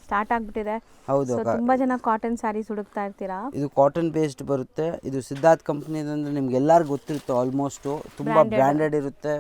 ಸ್ಟಾರ್ಟ್ ಆಗ್ಬಿಟ್ಟಿದೆ. ಹೌದು ಅಕ್ಕ, ತುಂಬಾ ಜನ ಕಾಟನ್ ಸ್ಯಾರೀಸ್ ಹುಡುಕ್ತಾ ಇರ್ತೀರಾ. ಇದು ಕಾಟನ್ ಬೇಸ್ಡ್ ಬರುತ್ತೆ. ಇದು ಸಿದ್ಧಾರ್ಥ್ ಕಂಪ್ನಿ ಅಂದ್ರೆ ನಿಮ್ಗೆ ಎಲ್ಲರಿಗೂ ಗೊತ್ತಿರುತ್ತೆ ಆಲ್ಮೋಸ್ಟ್. ತುಂಬಾ ಬ್ರಾಂಡೆಡ್ ಇರುತ್ತೆ.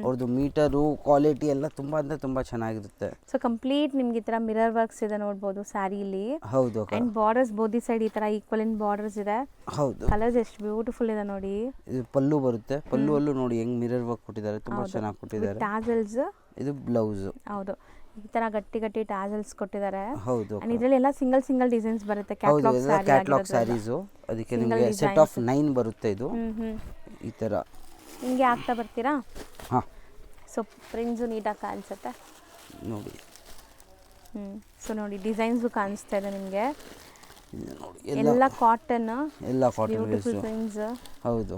ಅವ್ರದ್ದು ಮೀಟರು ಕ್ವಾಲಿಟಿ ಎಲ್ಲ ತುಂಬಾ ಅಂದ್ರೆ ತುಂಬಾ ಚೆನ್ನಾಗಿರುತ್ತೆ. ಸೊ ಕಂಪ್ಲೀಟ್ ನಿಮ್ಗೆ ಈ ತರ ಮಿರರ್ ವರ್ಕ್ಸ್ ಇದೆ ನೋಡ್ಬೋದು ಸ್ಯಾರಿಲಿ. ಹೌದು ಅಕ್ಕ, ಅಂಡ್ ಬಾರ್ಡರ್ಸ್ ಬೋದಿ ಸೈಡ್ ಈ ತರ ಈಕ್ವಲೆಂಟ್ ಬಾರ್ಡರ್ಸ್ ಇದೆ. ಹೌದು, ಕಲರ್ಸ್ ಎಷ್ಟು ಬ್ಯೂಟಿಫುಲ್ ಇದೆ ನೋಡಿ. ಇದು ಪಲ್ಲು ಬರುತ್ತೆ. ಪಲ್ಲು ಅಲ್ಲೂ ನೋಡಿ ಹೆಂಗ್ ಮಿರರ್ ವರ್ಕ್ ಕೊಟ್ಟಿದ್ದಾರೆ, ತುಂಬಾ ಚೆನ್ನಾಗಿ ಕೊಟ್ಟಿದ್ದಾರೆ. ಟಾಸಲ್ಸ್. ಇದು ಬ್ಲೌಸ್. ಹೌದು, ಈ ತರ ಗಟ್ಟಿ ಟಾಸಲ್ಸ್ ಕೊಟ್ಟಿದ್ದಾರೆ. ಹೌದು, ಇದರಲ್ಲಿ ಎಲ್ಲ ಸಿಂಗಲ್ ಡಿಸೈನ್ಸ್ ಬರುತ್ತೆ. ಕ್ಯಾಟಲಾಗ್ ಸ್ಯಾರೀಸ್. ಅದಕ್ಕೆ ನಿಮಗೆ ಸೆಟ್ ಆಫ್ 9 ಬರುತ್ತೆ. ಇದು ಈ ತರ ಹಿಂಗೆ ಆಗ್ತಾ ಬರ್ತೀರಾ. ಹಾ, ಸೊ ಪ್ರಿಂಟ್ಸ್ ನೀಟಾಗಿ ಕಾಣಿಸುತ್ತೆ ನೋಡಿ. ಸೊ ನೋಡಿ, ಡಿಸೈನ್ಸ್ ಕಾಣಿಸ್ತಾ ಇದೆ ನಿಮಗೆ. ಎಲ್ಲ ಕಾಟನ್, ಎಲ್ಲ ಕಾಟನ್ ಪ್ರಿಂಟ್ಸ್. ಹೌದು,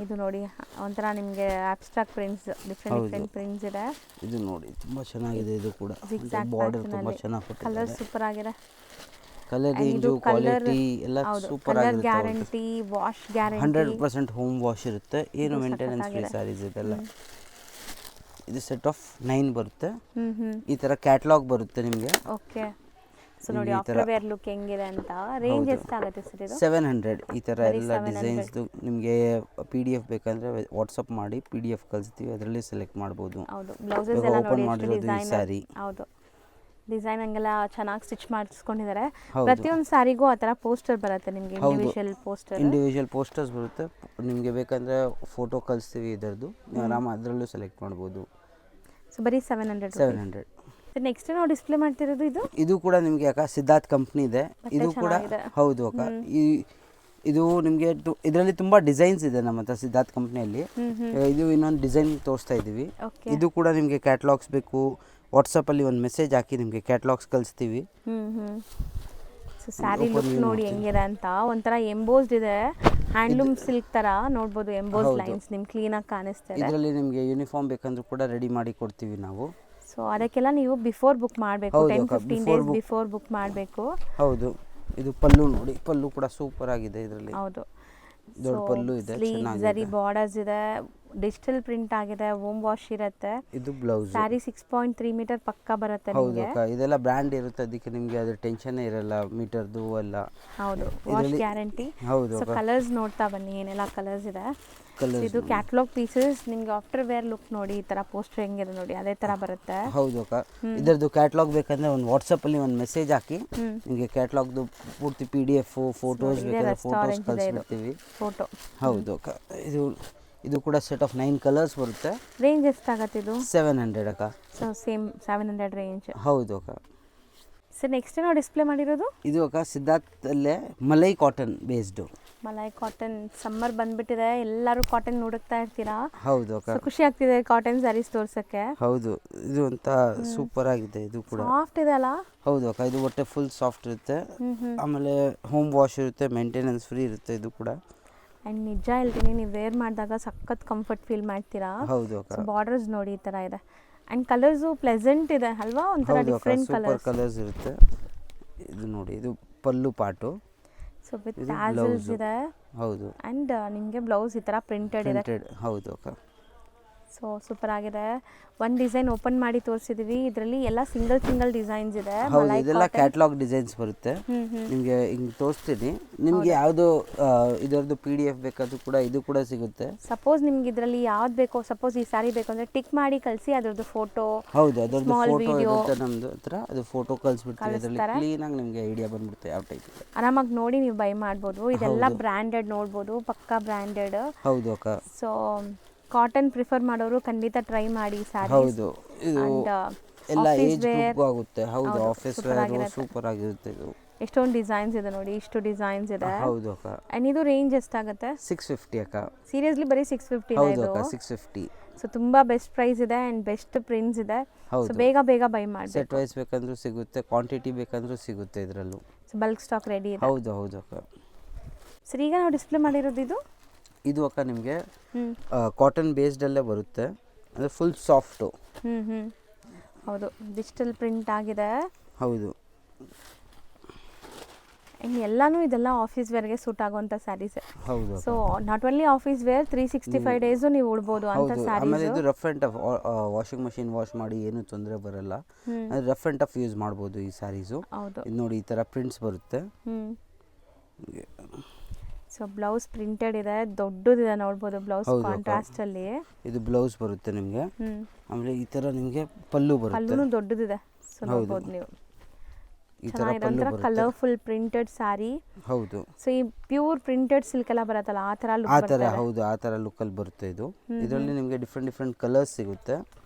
ಇದು ನೋಡಿ ಒಂಥರ ನಿಮಗೆ ಅಬ್ಸ್ಟ್ರಾಕ್ಟ್ ಪ್ರಿಂಟ್ಸ್, ಡಿಫರೆಂಟ್ ಪ್ರಿಂಟ್ಸ್ ಇದೆ. ಇದು ನೋಡಿ ತುಂಬಾ ಚೆನ್ನಾಗಿದೆ. ಇದು ಕೂಡ ಬಾರ್ಡರ್ ತುಂಬಾ ಚೆನ್ನಾಗಿ ಕೊಟ್ಟಿದ್ದಾರೆ. ಕಲರ್ ಸೂಪರ್ ಆಗಿದೆ. ಕಲರ್ ರೇಂಜು, ಕ್ವಾಲಿಟಿ ಎಲ್ಲ ಸೂಪರ್ ಆಗಿದೆ. Colour guarantee, wash guarantee, 100% home wash ಇರುತ್ತೆ. ಏನು ಮೇಂಟೆನೆನ್ಸ್ ಫ್ರೀ ಸ್ಯಾರೀಸ್ ಇದೆಲ್ಲ. ಇದು ಸೆಟ್ ಆಫ್ 9 ಬರುತ್ತೆ. ಈ ತರ ಕ್ಯಾಟಲಾಗ್ ಬರುತ್ತೆ ನಿಮಗೆ. ಓಕೆ, ಸೊ ನೋಡಿ ಆಫ್ಟರ್ ವೇರ್ ಲುಕ್ ಹೆಂಗಿದೆ ಅಂತ. ರೇಂಜ್ ಎಷ್ಟಾಗುತ್ತೆ ಸರ್ ಇದು? 700. ಈ ಥರ ಎಲ್ಲ ಡಿಸೈನ್ಸ್ ನಿಮಗೆ PDF ಬೇಕಂದ್ರೆ ವಾಟ್ಸಪ್ ಮಾಡಿ PDF ಕಳಿಸ್ತೀವಿ, ಅದರಲ್ಲಿ ಸೆಲೆಕ್ಟ್ ಮಾಡ್ಬೋದು. ಹೌದು, ಬ್ಲೌಸಸ್ ಎಲ್ಲ ನೋಡಿ ಎಷ್ಟು ಡಿಸೈನ್. ಹೌದು, ಡಿಸೈನ್ ಹಂಗೆಲ್ಲ ಚೆನ್ನಾಗಿ ಸ್ಟಿಚ್ ಮಾಡಿಸ್ಕೊಂಡಿದ್ದಾರೆ. ಪ್ರತಿಯೊಂದು ಸ್ಯಾರಿಗೂ ಆ ಥರ ಪೋಸ್ಟರ್ ಬರುತ್ತೆ ನಿಮಗೆ, ಇಂಡಿವಿಜುವಲ್ ಪೋಸ್ಟರ್ಸ್ ಬರುತ್ತೆ. ನಿಮಗೆ ಬೇಕಂದ್ರೆ ಫೋಟೋ ಕಳಿಸ್ತೀವಿ ಇದರದ್ದು, ಆರಾಮ ಅದರಲ್ಲೂ ಸೆಲೆಕ್ಟ್ ಮಾಡ್ಬೋದು. ಸೊ ಬರೀ 700. ನೆಕ್ಸ್ಟ್ ನಾವು ಡಿಸ್ಪ್ಲೇ ಮಾಡ್ತಿರೋದು ಇದು ಕೂಡ ನಿಮಗೆ ಅಕ್ಕ ಸಿದ್ಧಾರ್ಥ್ ಕಂಪ್ನಿ ಇದೆ. ಇದು ಕೂಡ ಹೌದು ಅಕ್ಕ, ಇದು ನಿಮಗೆ ಇದರಲ್ಲಿ ತುಂಬಾ ಡಿಸೈನ್ಸ್ ಇದೆ ನಮ್ಮ ಹತ್ರ ಸಿದ್ಧಾರ್ಥ್ ಕಂಪ್ನಿಯಲ್ಲಿ. ಇದು ಇನ್ನೊಂದು ಡಿಸೈನ್ ತೋರಿಸ್ತಾ ಇದ್ದೀವಿ. ಇದು ಕೂಡ ನಿಮಗೆ ಕ್ಯಾಟಲಾಗ್ಸ್ ಬೇಕು, ವಾಟ್ಸಪ್ಪಲ್ಲಿ ಒಂದು ಮೆಸೇಜ್ ಹಾಕಿ ನಿಮಗೆ ಕ್ಯಾಟಲಾಗ್ಸ್ ಕಳಿಸ್ತೀವಿ. ಸೊ ಸ್ಯಾರಿ ಲುಕ್ ನೋಡಿ ಹೆಂಗಿದೆ ಅಂತ. ಒಂಥರ ಎಂಬೋಸ್ಡ್ ಇದೆ, ಹ್ಯಾಂಡ್ಲೂಮ್ ಸಿಲ್ಕ್ ತರ ನೋಡ್ಬೋದು. ಎಂಬೋಸ್ಡ್ ಲೈನ್ಸ್ ನಿಮ್ಗೆ ಕ್ಲೀನಾಗಿ ಕಾಣಿಸ್ತಾ ಇದೆ. ಇದರಲ್ಲಿ ನಿಮಗೆ ಯೂನಿಫಾರ್ಮ್ ಬೇಕಂದ್ರೂ ಕೂಡ ರೆಡಿ ಮಾಡಿ ಕೊಡ್ತೀವಿ ನಾವು. ಸೊ ಅದಕ್ಕೆಲ್ಲ ನೀವು ಬಿಫೋರ್ ಬುಕ್ ಮಾಡಬೇಕು, 10-15 ಡೇಸ್ ಬಿಫೋರ್ ಬುಕ್ ಮಾಡಬೇಕು. ಹೌದು, ಇದು ಪಲ್ಲು ನೋಡಿ, ಪಲ್ಲು ಕೂಡ ಸೂಪರ್ ಆಗಿದೆ. ಇದರಲ್ಲಿ ಹೌದು, ದೊಡ್ಡ ಪಲ್ಲು ಇದೆ, ಚೆನ್ನಾಗಿದೆ. ಜರಿ ಬಾರ್ಡರ್ಸ್ ಇದೆ, ಡಿಜಿಟಲ್ ಪ್ರಿಂಟ್ ಆಗಿದೆ, ಹೋಮ್ ವಾಶ್ ಇರುತ್ತೆ. ಇದು ಬ್ಲೌಸ್. ಸ್ಯಾರಿ 6.3 ಮೀಟರ್ ಪಕ್ಕ ಬರುತ್ತೆ ಹೌದು ನಿಮಗೆ. ಅಕ್ಕ, ಇದೆಲ್ಲ ಬ್ರ್ಯಾಂಡ್ ಇರುತ್ತೆ, ಅದಕ್ಕೆ ನಿಮಗೆ ಅದ್ರ ಟೆನ್ಷನ್ನೇ ಇರಲ್ಲ ಮೀಟರ್ದು ಎಲ್ಲ. ಹೌದು, ವಾಶ್ ಗ್ಯಾರಂಟಿ. ಹೌದು ಸೊ ಕಲರ್ಸ್ ನೋಡ್ತಾ ಬನ್ನಿ, ಏನೆಲ್ಲ ಕಲರ್ಸ್ ಇದೆ. ಕಲರ್ಸ್. ಇದು ಕ್ಯಾಟ್ಲಾಗ್ ಪೀಸಸ್. ನಿಮ್ಗೆ ಆಫ್ಟರ್ ವೇರ್ ಲುಕ್ ನೋಡಿ, ಈ ತರ ಪೋಸ್ಟರ್ ಹೆಂಗಿದೆ ನೋಡಿ ಅದೇ ತರ ಬರುತ್ತೆ. ಹೌದು ಅಕ್ಕ, ಇದರದ್ದು ಕ್ಯಾಟ್ಲಾಗ್ ಬೇಕಂದ್ರೆ ಒಂದು ವಾಟ್ಸಪ್ಪಲ್ಲಿ ಒಂದು ಮೆಸೇಜ್ ಹಾಕಿ ನಿಮಗೆ ಕ್ಯಾಟ್ಲಾಗ್ದು ಪೂರ್ತಿ PDF ಫೋಟೋಸ್ ಬೇಕಾದ್ರೆ ಫೋಟೋಸ್ ಕಳಿಸ್ಬಿಡ್ತೀವಿ. ಫೋಟೋ. ಹೌದು ಅಕ್ಕ, ಇದು ಕೂಡ ಸೆಟ್ ಆಫ್ 9 ಕಲರ್ಸ್ ಬರುತ್ತೆ. ರೇಂಜ್ ಎಷ್ಟಾಗತ್ತೆ ಇದು? 700 ಅಕ್ಕ. So same 700 range. ಹೌದು ಅಕ್ಕ. ಸರ್ ನೆಕ್ಸ್ಟ್ ನಾವು ಡಿಸ್ಪ್ಲೇ ಮಾಡಿರೋದು ಇದು ಅಕ್ಕ ಸಿದ್ಧಾರ್ಥಲ್ಲೇ malai cotton based. Malai cotton. Summer ಬಂದ್ಬಿಟ್ಟಿದೆ, ಎಲ್ಲರೂ ಕಾಟನ್ ಹುಡುಕ್ತಾ ಇರ್ತೀರಾ. ಹೌದು ಅಕ್ಕ. ಖುಷಿ ಆಗ್ತಿದೆ ಕಾಟನ್ ಸ್ಯಾರೀಸ್ ತೋರ್ಸಕ್ಕೆ. ಹೌದು, ಇದು ಅಂತ ಸೂಪರ್ ಆಗಿದೆ. ಇದು ಕೂಡ ಸಾಫ್ಟ್ ಇದೆ ಅಲ್ಲ? ಹೌದು ಅಕ್ಕ, ಇದು ಹೊಟ್ಟೆ ಫುಲ್ ಸಾಫ್ಟ್ ಇರುತ್ತೆ. ಆಮೇಲೆ ಹೋಮ್ ವಾಶ್ ಇರುತ್ತೆ, ಮೇಂಟೆನೆನ್ಸ್ ಫ್ರೀ ಇರುತ್ತೆ ಇದು ಕೂಡ. ಆ್ಯಂಡ್ ನಿಜ ಹೇಳ್ತೀನಿ, ನೀವು ವೇರ್ ಮಾಡಿದಾಗ ಸಖತ್ ಕಂಫರ್ಟ್ ಫೀಲ್ ಮಾಡ್ತೀರಾ. ಹೌದು ಅಕ್ಕ. ಬಾರ್ಡರ್ಸ್ ನೋಡಿ ಈ ಥರ ಇದೆ. ಆ್ಯಂಡ್ ಕಲರ್ಸು ಪ್ಲೆಸೆಂಟ್ ಇದೆ ಅಲ್ವಾ, ಒಂಥರ ಡಿಫ್ರೆಂಟ್ ಕಲರ್ಸ್ ಇರುತ್ತೆ. ಇದು ನೋಡಿ, ಇದು ಪಲ್ಲು ಪಾಟು. ಸೊ ವಿತ್ ಟ್ಯಾಸಲ್ಸ್ ಇದೆ. ಹೌದು. ಆ್ಯಂಡ್ ನಿಮಗೆ ಬ್ಲೌಸ್ ಈ ಥರ ಪ್ರಿಂಟೆಡ್ ಇದೆ. ಹೌದು ಅಕ್ಕ. ಸೊ ಸೂಪರ್ ಆಗಿದೆ. ಒಂದು ಡಿಸೈನ್ ಓಪನ್ ಮಾಡಿ ತೋರಿಸಿದೀವಿ, ಇದರಲ್ಲಿ ಎಲ್ಲ ಸಿಂಗಲ್ ಡಿಸೈನ್ಸ್ ಇದೆ. ಹೌದು, ಇದೆಲ್ಲ ಕ್ಯಾಟ್ಲಾಗ್ ಡಿಸೈನ್ಸ್ ಬರುತ್ತೆ. ನಿಮಗೆ ಹಿಂಗೆ ತೋರಿಸ್ತೀನಿ. ನಿಮಗೆ ಯಾವುದು ಇದರದ್ದು PDF ಬೇಕಾದ್ರೂ ಕೂಡ ಇದು ಕೂಡ ಸಿಗುತ್ತೆ. ಸಪೋಸ್ ನಿಮ್ಗೆ ಇದರಲ್ಲಿ ಯಾವ್ದು ಬೇಕೋ, ಸಪೋಸ್ ಈ ಸ್ಯಾರಿ ಬೇಕು ಅಂದರೆ ಟಿಕ್ ಮಾಡಿ ಕಳಿಸಿ, ಅದ್ರದ್ದು ಫೋಟೋ. ಹೌದು, ಅದರದ್ದು ಫೋಟೋ ಇರುತ್ತೆ ನಮ್ಮದು ಹತ್ರ, ಅದು ಫೋಟೋ ಕಳಿಸ್ಬಿಡ್ತೀವಿ. ಅದರಲ್ಲಿ ಕ್ಲೀನಾಗಿ ನಿಮಗೆ ಐಡಿಯಾ ಬಂದ್ಬಿಡುತ್ತೆ ಯಾವ ಟೈಪ್ ಇದೆ. ಆರಾಮಾಗಿ ನೋಡಿ ನೀವು ಬೈ ಮಾಡ್ಬೋದು. ಇದೆಲ್ಲ ಬ್ರ್ಯಾಂಡೆಡ್ ನೋಡ್ಬೋದು, ಪಕ್ಕಾ ಬ್ರ್ಯಾಂಡೆಡ್. ಹೌದು ಅಕ್ಕ. ಸೊ ಕಾಟನ್ ಪ್ರಿಫರ್ ಮಾಡೋರು ಖಂಡಿತ ಟ್ರೈ ಮಾಡಿ ಸ್ಯಾರಿ. ಹೌದು, ಇದು ಎಲ್ಲ ಏಜ್ ಗ್ರೂಪ್ ಆಗುತ್ತೆ. ಹೌದು, ಆಫೀಸ್ ವೇರ್ ಸೂಪರ್ ಆಗಿರುತ್ತೆ. ಇದು ಎಷ್ಟೊಂದು ಡಿಸೈನ್ಸ್ ಇದೆ ನೋಡಿ, ಇಷ್ಟು ಡಿಸೈನ್ಸ್ ಇದೆ. ಹೌದು ಅಕ್ಕ. ಅಂಡ್ ಇದು ರೇಂಜ್ ಎಷ್ಟಾಗುತ್ತೆ? 650 ಅಕ್ಕ. ಸೀರಿಯಸ್ಲಿ ಬರೀ 650? ಹೌದು ಅಕ್ಕ, 650. ಸೊ ತುಂಬಾ ಬೆಸ್ಟ್ ಪ್ರೈಸ್ ಇದೆ ಅಂಡ್ ಬೆಸ್ಟ್ ಪ್ರಿಂಟ್ಸ್ ಇದೆ. ಸೊ ಬೇಗ ಬೈ ಮಾಡಿ. ಸೆಟ್ ವೈಸ್ ಬೇಕಂದ್ರೂ ಸಿಗುತ್ತೆ, ಕ್ವಾಂಟಿಟಿ ಬೇಕಂದ್ರೂ ಸಿಗುತ್ತೆ ಇದರಲ್ಲೂ. ಸೊ ಬಲ್ಕ್ ಸ್ಟಾಕ್ ರೆಡಿ ಇದೆ. ಹೌದು ಅಕ್ಕ. ಸರ್ ಈಗ ನಾವು ಡಿಸ್ಪ್ಲೇ ಮಾಡಿರೋದು ಇದು ಅಕ್ಕ ನಿಮಗೆ ಕಾಟನ್ ಬೇಸ್ಡಲ್ಲೇ ಬರುತ್ತೆ, ಅಂದರೆ ಫುಲ್ ಸಾಫ್ಟು. ಹೌದು, ಡಿಜಿಟಲ್ ಪ್ರಿಂಟ್ ಆಗಿದೆ. ಹೌದು. ಎಲ್ಲಾನು ಇದೆಲ್ಲ ಆಫೀಸ್ ವೇರ್ಗೆ ಸೂಟ್ ಆಗುವಂಥ ಸ್ಯಾರೀಸ್. ಹೌದು. So not only office wear, 365 days ನೀವು ಉಡ್ಬೋದು ಅಂತ ಸ್ಯಾರೀಸ್. ಆಮೇಲೆ ಇದು rough and tough, washing machine wash ಮಾಡಿ ಏನೂ ತೊಂದರೆ ಬರಲ್ಲ. ರಫ್ ಆ್ಯಂಡ್ ಟಫ್ ಯೂಸ್ ಮಾಡ್ಬೋದು ಈ ಸ್ಯಾರೀಸು. ಹೌದು. ಇದು ನೋಡಿ, ಈ ಥರ ಪ್ರಿಂಟ್ಸ್ ಬರುತ್ತೆ. ಸೊ ಬ್ಲೌಸ್ ಪ್ರಿಂಟೆಡ್ ಇದೆ, ದೊಡ್ಡದಿದೆ ನೋಡ್ಬೋದು ಬ್ಲೌಸ್ ಕಾಂಟ್ರಾಸ್ಟ್ ಅಲ್ಲಿ. ಇದು ಬ್ಲೌಸ್ ಬರುತ್ತೆ ನಿಮಗೆ. ಆಮೇಲೆ ಈ ತರ ನಿಮಗೆ ಪಲ್ಲು ಬರುತ್ತೆ. ಪಲ್ಲುನು ದೊಡ್ಡದಿದೆ. ಸೊ ನೋಡ್ಬೋದು ನೀವು, ಈ ತರ ಪಲ್ಲು ಬರುತ್ತೆ. ಕಲರ್ಫುಲ್ ಪ್ರಿಂಟೆಡ್ ಸಾರಿ. ಹೌದು. ಸೊ ಈ ಪ್ಯೂರ್ ಪ್ರಿಂಟೆಡ್ ಸಿಲ್ಕ್ ಎಲ್ಲ ಬರುತ್ತಲ್ಲ, ಆ ತರ ಲುಕ್ ಬರುತ್ತೆ. ಹೌದು, ಆ ತರ ಲುಕ್ ಅಲ್ಲಿ ಬರುತ್ತೆ ಇದು. ಇದರಲ್ಲಿ ನಿಮಗೆ ಡಿಫ್ರೆಂಟ್ ಕಲರ್ಸ್ ಸಿಗುತ್ತೆ.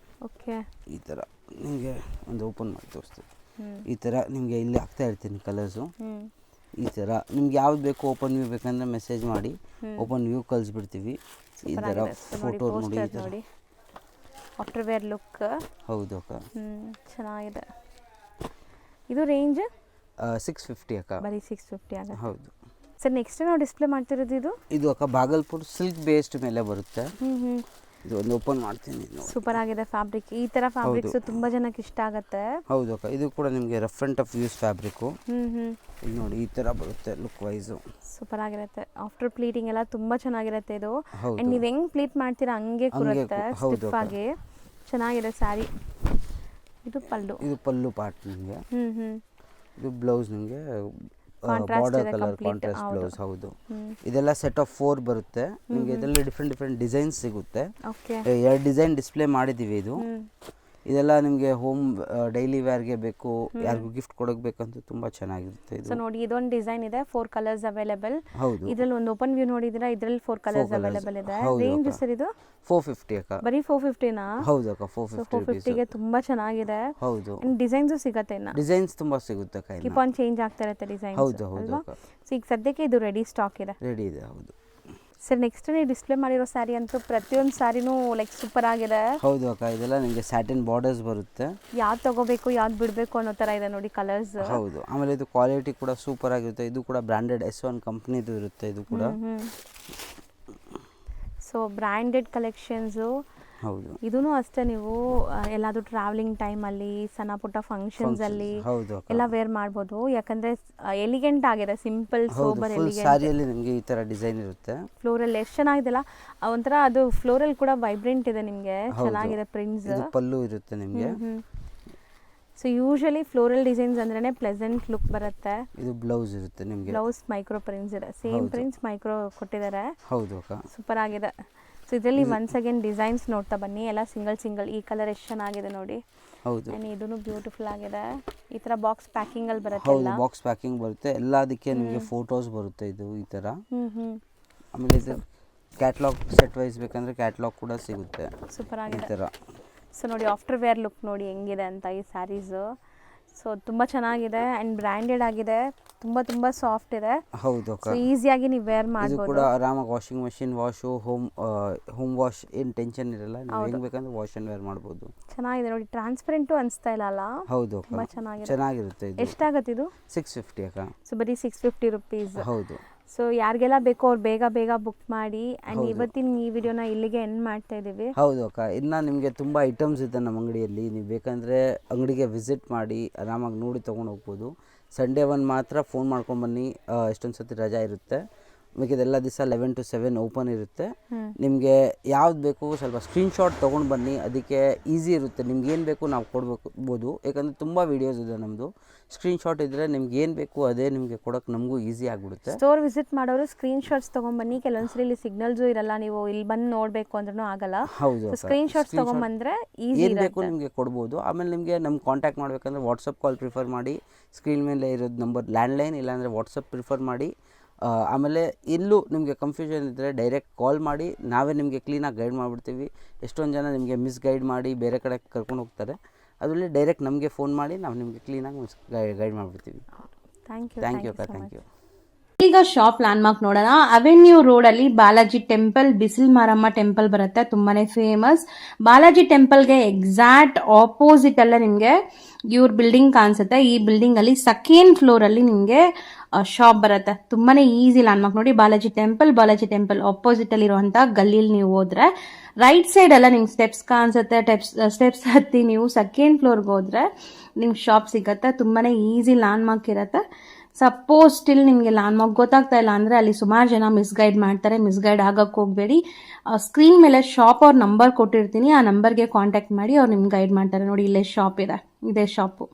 ಓಕೆ. ಈ ತರ ನಿಮಗೆ ಒಂದು ಓಪನ್ ಮಾಡಿ ತೋರಿಸ್ತೀನಿ. ಈ ತರ ನಿಮಗೆ ಇಲ್ಲಿ ಹಾಕ್ತಾ ಇರ್ತೀನಿ ಕಲರ್ಸು. ಈ ಥರ ನಿಮ್ಗೆ ಯಾವ್ದು ಬೇಕು, ಓಪನ್ ವ್ಯೂ ಬೇಕಂದ್ರೆ ಮೆಸೇಜ್ ಮಾಡಿ, ಓಪನ್ ವ್ಯೂ ಕಳಿಸ್ಬಿಡ್ತೀವಿ. ಈ ಥರ ಫೋಟೋ ನೋಡಿ, ಈ ಥರ ಆಫ್ಟರ್ ವೇರ್ ಲುಕ್. ಹೌದು ಅಕ್ಕ. ಚೆನ್ನಾಗಿದೆ. ಇದು ರೇಂಜ್ 650 ಅಕ್ಕ. ಬರೀ 650 ಆಗುತ್ತೆ. ಹೌದು ಸರ್ ನೆಕ್ಸ್ಟ್ ನಾವು ಡಿಸ್ಪ್ಲೇ ಮಾಡ್ತಿರೋದು ಇದು ಅಕ್ಕ ಬಾಗಲ್ಪುರ್ ಸಿಲ್ಕ್ ಬೇಸ್ಡ್ ಮೇಲೆ ಬರುತ್ತೆ. ಇದು ಒಂದು ಓಪನ್ ಮಾಡ್ತೀನಿ. ಸೂಪರ್ ಆಗಿದೆ ಫ್ಯಾಬ್ರಿಕ್. ಈ ತರ ಫ್ಯಾಬ್ರಿಕ್ಸ್ ತುಂಬಾ ಜನಕ್ಕೆ ಇಷ್ಟ ಆಗುತ್ತೆ. ಹೌದು ಅಕ್ಕ. ಇದು ಕೂಡ ನಿಮಗೆ rough and tough use fabric. ಇದು ನೋಡಿ, ಈ ತರ ಬರುತ್ತೆ ಲುಕ್ ವೈಸ್. ಸೂಪರ್ ಆಗಿರುತ್ತೆ. ಆಫ್ಟರ್ ಪ್ಲೀಟಿಂಗ್ ಎಲ್ಲ ತುಂಬಾ ಚೆನ್ನಾಗಿರುತ್ತೆ ಇದು. ಅಂಡ್ ನೀವು ಹೆಂಗ್ ಪ್ಲೀಟ್ ಮಾಡ್ತೀರಾ ಹಂಗೆ ಕೂರುತ್ತೆ, ಸ್ಟಿಫ್ ಆಗಿ ಚೆನ್ನಾಗಿದೆ ಸ್ಯಾರಿ. ಇದು ಪಲ್ಲು ಪಾರ್ಟ್ ನಿಮಗೆ. ಇದು ಬ್ಲೌಸ್ ನಿಮಗೆ ಬಾರ್ಡರ್ ಕಲರ್ ಕಾಂಟ್ರಾಸ್ಟ್ ಬ್ಲೌಸ್. ಹೌದು. ಇದೆಲ್ಲ ಸೆಟ್ ಆಫ್ 4 ಬರುತ್ತೆ ನಿಮಗೆ. ಇದರಲ್ಲಿ ಡಿಫ್ರೆಂಟ್ ಡಿಸೈನ್ಸ್ ಸಿಗುತ್ತೆ. 2 ಡಿಸೈನ್ ಡಿಸ್ಪ್ಲೇ ಮಾಡಿದ್ದೀವಿ. ಇದೆಲ್ಲ ನಿಮಗೆ ಹೋಮ್ ಡೈಲಿ ವೇರ್ಗೆ ಬೇಕು, ಯಾರಿಗೂ ಗಿಫ್ಟ್ ಕೊಡೋಕೆ ಬೇಕಂತ ತುಂಬಾ ಚೆನ್ನಾಗಿರುತ್ತೆ ಇದು. ಸೊ ನೋಡಿ, ಇದೊಂದು ಡಿಸೈನ್ ಇದೆ, 4 ಕಲರ್ಸ್ ಅವೈಲೇಬಲ್. ಹೌದು. ಇದರಲ್ಲಿ ಒಂದು ಓಪನ್ ವ್ಯೂ ನೋಡಿದಿರಾ, ಇದರಲ್ಲಿ 4 ಕಲರ್ಸ್ ಅವೈಲೇಬಲ್ ಇದೆ. ರೇಂಜ್ ಸರ್ ಇದು 450 ಅಕ್ಕ. ಬರೀ 450 ನಾ? ಹೌದು ಅಕ್ಕ, 450 ಗೆ ತುಂಬಾ ಚೆನ್ನಾಗಿದೆ. ಹೌದು. ಡಿಸೈನ್ಸ್ ಸಿಗುತ್ತೆ, ಇನ್ನ ಡಿಸೈನ್ಸ್ ತುಂಬಾ ಸಿಗುತ್ತೆ ಅಕ್ಕ. ಕೀಪ್ ಆನ್ ಚೇಂಜ್ ಆಗ್ತಾ ಇರುತ್ತೆ ಡಿಸೈನ್ಸ್. ಹೌದು ಅಕ್ಕ. ಸೊ ಈಗ ಸದ್ಯಕ್ಕೆ ಇದು ರೆಡಿ ಸ್ಟಾಕ್ ಇದೆ. ರೆಡಿ ಇದೆ. ಹೌದು ಸರ್ ನೆಕ್ಸ್ಟ್ ನೀವು ಡಿಸ್ಪ್ಲೇ ಮಾಡಿರೋ ಸ್ಯಾರಿ ಅಂತೂ ಪ್ರತಿಯೊಂದು ಸ್ಯಾರಿನೂ ಲೈಕ್ ಸೂಪರ್ ಆಗಿದೆ. ಹೌದು ಅಕ್ಕ. ಇದೆಲ್ಲ ನಿಮಗೆ ಸ್ಯಾಟಿನ್ ಬಾರ್ಡರ್ಸ್ ಬರುತ್ತೆ. ಯಾವ್ದು ತಗೋಬೇಕು ಯಾವ್ದು ಬಿಡಬೇಕು ಅನ್ನೋ ಥರ ಇದೆ ನೋಡಿ ಕಲರ್ಸ್. ಹೌದು. ಆಮೇಲೆ ಇದು ಕ್ವಾಲಿಟಿ ಕೂಡ ಸೂಪರ್ ಆಗಿರುತ್ತೆ. ಇದು ಕೂಡ ಬ್ರ್ಯಾಂಡೆಡ್ S1 ಕಂಪ್ನಿದು ಇರುತ್ತೆ ಇದು ಕೂಡ. ಸೊ ಬ್ರ್ಯಾಂಡೆಡ್ ಕಲೆಕ್ಷನ್ಸು ಹೌದು ಇದೂ ಅಷ್ಟೇ ನೀವು ಎಲ್ಲಾದರೂ ಟ್ರಾವೆಲಿಂಗ್ ಟೈಮಲ್ಲಿ ಸಣ್ಣ ಪುಟ್ಟ ಫಂಕ್ಷನ್ಸಲ್ಲಿ ಹೌದು ಅಕ್ಕ. ಎಲ್ಲ ವೇರ್ ಮಾಡ್ಬೋದು. ಯಾಕಂದರೆ ಎಲಿಗೆಂಟ್ ಆಗಿದೆ, ಸಿಂಪಲ್ ಹೌದು ಸೋಬರ್ ಫುಲ್ ಎಲಿಗೆಂಟ್. ಸಾರಿಯಲ್ಲಿ ನಿಮಗೆ ಈ ಥರ ಡಿಸೈನ್ ಇರುತ್ತೆ. ಫ್ಲೋರಲ್ ಎಷ್ಟು ಚೆನ್ನಾಗಿದೆಲ್ಲ, ಒಂಥರ ಅದು ಫ್ಲೋರಲ್ ಕೂಡ ವೈಬ್ರೆಂಟ್ ಇದೆ ನಿಮಗೆ, ಹೌದು. ಚೆನ್ನಾಗಿದೆ ಪ್ರಿಂಟ್ಸ್. ಇದು ಪಲ್ಲು ಇರುತ್ತೆ ನಿಮಗೆ. ಸೊ ಯೂಶಲಿ ಫ್ಲೋರಲ್ ಡಿಸೈನ್ಸ್ ಅಂದ್ರೇ ಪ್ಲೆಸೆಂಟ್ ಲುಕ್ ಬರುತ್ತೆ. ಇದು ಬ್ಲೌಸ್ ಇರುತ್ತೆ ನಿಮಗೆ. ಬ್ಲೌಸ್ ಮೈಕ್ರೋ ಪ್ರಿಂಟ್ಸ್ ಇದೆ, ಸೇಮ್ ಪ್ರಿಂಟ್ಸ್ ಮೈಕ್ರೋ ಕೊಟ್ಟಿದ್ದಾರೆ. ಹೌದು ಅಕ್ಕ. ಸೂಪರ್ ಆಗಿದೆ. ಸೊ ಇದರಲ್ಲಿ ಒನ್ಸ್ ಅಗೇನ್ ಡಿಸೈನ್ಸ್ ನೋಡ್ತಾ ಬನ್ನಿ, ಎಲ್ಲ ಸಿಂಗಲ್. ಈ ಕಲರ್ ಎಷ್ಟು ಚೆನ್ನಾಗಿದೆ ನೋಡಿ. ಹೌದು. ಆ್ಯಂಡ್ ಇದೂ ಬ್ಯೂಟಿಫುಲ್ ಆಗಿದೆ. ಈ ಥರ ಬಾಕ್ಸ್ ಪ್ಯಾಕಿಂಗಲ್ಲಿ ಬರುತ್ತೆ. ಹೌದು ಬಾಕ್ಸ್ ಪ್ಯಾಕಿಂಗ್ ಬರುತ್ತೆ. ಎಲ್ಲದಕ್ಕೆ ನಿಮಗೆ ಫೋಟೋಸ್ ಬರುತ್ತೆ ಇದು ಈ ಥರ. ಆಮೇಲೆ ಇದು ಕ್ಯಾಟ್ಲಾಗ್ ಸೆಟ್ ವೈಸ್ ಬೇಕಂದರೆ ಕ್ಯಾಟ್ಲಾಗ್ ಕೂಡ ಸಿಗುತ್ತೆ. ಸೂಪರ್ ಈ ಆಗಿದೆ. ಥರ. ಸೊ ನೋಡಿ ಆಫ್ಟರ್ ವೇರ್ ಲುಕ್ ನೋಡಿ ಹೆಂಗಿದೆ ಅಂತ ಈ ಸ್ಯಾರೀಸು. ಸೊ ತುಂಬ ಚೆನ್ನಾಗಿದೆ ಆ್ಯಂಡ್ ಬ್ರ್ಯಾಂಡೆಡ್ ಆಗಿದೆ, ತುಂಬ ಸಾಫ್ಟ್ ಇದೆ. ಹೌದು ಸೊ ಈಸಿಯಾಗಿ ನೀವು ವೇರ್ ಇದು ಮಾಡ್ಬೋದು. ಕೂಡ ಆರಾಮಾಗಿ washing machine wash home wash ಏನು ಟೆನ್ಷನ್ ಇರಲ್ಲ. ನೀವು ಹೆಂಗೆ ಬೇಕಂದ್ರೆ ವಾಶ್ ಆ್ಯಂಡ್ ವೇರ್ ಮಾಡ್ಬೋದು. ಚೆನ್ನಾಗಿದೆ ನೋಡಿ, ಟ್ರಾನ್ಸ್ಪರೆಂಟು ಅನಿಸ್ತಾ ಇಲ್ಲ ಅಲ್ಲ. ಹೌದು ತುಂಬ ಚೆನ್ನಾಗಿದೆ. ಚೆನ್ನಾಗಿರುತ್ತೆ ಇದು. ಎಷ್ಟಾಗತ್ತೆ ಇದು? 650 ಅಕ್ಕ. ಸೊ ಬರೀ 650 ರುಪೀಸ್. ಹೌದು. ಸೊ ಯಾರಿಗೆಲ್ಲ ಬೇಕೋ ಅವ್ರು ಬೇಗ ಬುಕ್ ಮಾಡಿ. ಆ್ಯಂಡ್ ಇವತ್ತಿನ ಈ ವಿಡಿಯೋನ ಇಲ್ಲಿಗೆ ಎಂಡ್ ಮಾಡ್ತಾ ಇದ್ದೀವಿ. ಹೌದು ಅಕ್ಕ. ಇನ್ನು ನಿಮಗೆ ತುಂಬ ಐಟಮ್ಸ್ ಇದೆ ನಮ್ಮ ಅಂಗಡಿಯಲ್ಲಿ. ನೀವು ಬೇಕಂದರೆ ಅಂಗಡಿಗೆ ವಿಸಿಟ್ ಮಾಡಿ ಆರಾಮಾಗಿ ನೋಡಿ ತೊಗೊಂಡು ಹೋಗ್ಬೋದು. ಸಂಡೇ ಒಂದು ಮಾತ್ರ ಫೋನ್ ಮಾಡ್ಕೊಂಡು ಬನ್ನಿ, ಎಷ್ಟೊಂದು ಸತಿ ರಜಾ ಇರುತ್ತೆ. ಮಿಕ್ಕಿದೆಲ್ಲ ದಿವಸ 11 to 7 ಓಪನ್ ಇರುತ್ತೆ. ನಿಮಗೆ ಯಾವ್ದು ಬೇಕು ಸ್ವಲ್ಪ ಸ್ಕ್ರೀನ್ಶಾಟ್ ತೊಗೊಂಡು ಬನ್ನಿ, ಅದಕ್ಕೆ ಈಸಿ ಇರುತ್ತೆ. ನಿಮ್ಗೆ ಏನು ಬೇಕು ನಾವು ಕೊಡ್ಬೋದು. ಯಾಕಂದರೆ ತುಂಬ ವೀಡಿಯೋಸ್ ಇದೆ ನಮ್ಮದು. ಸ್ಕ್ರೀನ್ಶಾಟ್ ಇದ್ದರೆ ನಿಮ್ಗೆ ಏನು ಬೇಕು ಅದೇ ನಿಮಗೆ ಕೊಡೋಕ್ಕೆ ನಮಗೂ ಈಸಿ ಆಗಿಬಿಡುತ್ತೆ. ಸ್ಟೋರ್ ವಿಸಿಟ್ ಮಾಡೋರು ಸ್ಕ್ರೀನ್ಶಾಟ್ಸ್ ತೊಗೊಂಬನ್ನಿ. ಕೆಲವೊಂದ್ಸರಿ ಇಲ್ಲಿ ಸಿಗ್ನಲ್ಸು ಇರಲ್ಲ, ನೀವು ಇಲ್ಲಿ ಬಂದು ನೋಡಬೇಕು ಅಂದ್ರೂ ಆಗಲ್ಲ. ಹೌದು. ಸ್ಕ್ರೀನ್ಶಾಟ್ಸ್ ತೊಗೊಂಬಂದ್ರೆ ಈಸಿ ಏನು ಬೇಕು ನಿಮಗೆ ಕೊಡ್ಬೋದು. ಆಮೇಲೆ ನಿಮಗೆ ನಮ್ಗೆ ಕಾಂಟ್ಯಾಕ್ಟ್ ಮಾಡಬೇಕಂದ್ರೆ ವಾಟ್ಸಪ್ ಕಾಲ್ ಪ್ರಿಫರ್ ಮಾಡಿ. ಸ್ಕ್ರೀನ್ ಮೇಲೆ ಇರೋದು ನಂಬರ್ ಲ್ಯಾಂಡ್ಲೈನ್, ಇಲ್ಲಾಂದರೆ ವಾಟ್ಸಪ್ ಪ್ರಿಫರ್ ಮಾಡಿ. ಆಮೇಲೆ ಎಲ್ಲೂ ನಿಮಗೆ ಕನ್ಫ್ಯೂಷನ್ ಇದ್ದರೆ ಡೈರೆಕ್ಟ್ ಕಾಲ್ ಮಾಡಿ, ನಾವೇ ನಿಮಗೆ ಕ್ಲೀನಾಗಿ ಗೈಡ್ ಮಾಡಿಬಿಡ್ತೀವಿ. ಎಷ್ಟೊಂದು ಜನ ನಿಮಗೆ ಮಿಸ್ಗೈಡ್ ಮಾಡಿ ಬೇರೆ ಕಡೆ ಕರ್ಕೊಂಡು ಹೋಗ್ತಾರೆ. ಅದರಲ್ಲಿ ಡೈರೆಕ್ಟ್ ನಮಗೆ ಫೋನ್ ಮಾಡಿ ನಾವು ನಿಮಗೆ ಕ್ಲೀನಾಗಿ ಗೈಡ್ ಮಾಡಿಬಿಡ್ತೀವಿ. ಥ್ಯಾಂಕ್ ಯು ಅಕ್ಕ. Thank you. ಈಗ ಶಾಪ್ ಲ್ಯಾಂಡ್ಮಾರ್ಕ್ ನೋಡೋಣ. ಅವೆನ್ಯೂ ರೋಡ್ ಅಲ್ಲಿ ಬಾಲಾಜಿ ಟೆಂಪಲ್, ಬಿಸಿಲ್ ಮಾರಮ್ಮ ಟೆಂಪಲ್ ಬರುತ್ತೆ, ತುಂಬಾನೇ ಫೇಮಸ್. ಬಾಲಾಜಿ ಟೆಂಪಲ್ಗೆ ಎಕ್ಸಾಕ್ಟ್ ಆಪೋಸಿಟ್ ಅಲ್ಲೇ ನಿಮ್ಗೆ ಇವ್ರ ಬಿಲ್ಡಿಂಗ್ ಕಾಣಿಸುತ್ತೆ. ಈ ಬಿಲ್ಡಿಂಗ್ ಅಲ್ಲಿ ಸೆಕೆಂಡ್ ಫ್ಲೋರ್ ಅಲ್ಲಿ ನಿಮ್ಗೆ ಶಾಪ್ ಬರುತ್ತೆ. ತುಂಬಾನೇ ಈಸಿ ಲ್ಯಾಂಡ್ಮಾರ್ಕ್ ನೋಡಿ. ಬಾಲಾಜಿ ಟೆಂಪಲ್ ಆಪೋಸಿಟ್ ಅಲ್ಲಿ ಇರುವಂತಹ ಗಲ್ಲಿಯಲ್ಲಿ ನೀವು ಹೋದ್ರೆ ರೈಟ್ ಸೈಡ್ ಎಲ್ಲ ನಿಮ್ಗೆ ಸ್ಟೆಪ್ಸ್ ಕಾಣಿಸುತ್ತೆ. ಸ್ಟೆಪ್ಸ್ ಹತ್ತಿ ನೀವು ಸೆಕೆಂಡ್ ಫ್ಲೋರ್ಗೆ ಹೋದ್ರೆ ನಿಮ್ಗೆ ಶಾಪ್ ಸಿಗತ್ತೆ. ತುಂಬಾನೇ ಈಸಿ ಲ್ಯಾಂಡ್ಮಾರ್ಕ್ ಇರುತ್ತೆ. ಸಪೋಸ್ ಸ್ಟಿಲ್ ನಿಮಗೆ ಲ್ಯಾಂಡ್ಮಾರ್ಕ್ ಗೊತ್ತಾಗ್ತಾ ಇಲ್ಲ ಅಂದರೆ ಅಲ್ಲಿ ಸುಮಾರು ಜನ ಮಿಸ್ಗೈಡ್ ಮಾಡ್ತಾರೆ. ಮಿಸ್ಗೈಡ್ ಆಗಕ್ಕೆ ಹೋಗಬೇಡಿ. ಸ್ಕ್ರೀನ್ ಮೇಲೆ ಶಾಪ್ ಅವ್ರ ನಂಬರ್ ಕೊಟ್ಟಿರ್ತೀನಿ, ಆ ನಂಬರ್ಗೆ ಕಾಂಟ್ಯಾಕ್ಟ್ ಮಾಡಿ ಅವ್ರು ನಿಮ್ಗೆ ಗೈಡ್ ಮಾಡ್ತಾರೆ. ನೋಡಿ ಇಲ್ಲೇ ಶಾಪ್ ಇದೆ, ಇದೇ ಶಾಪು.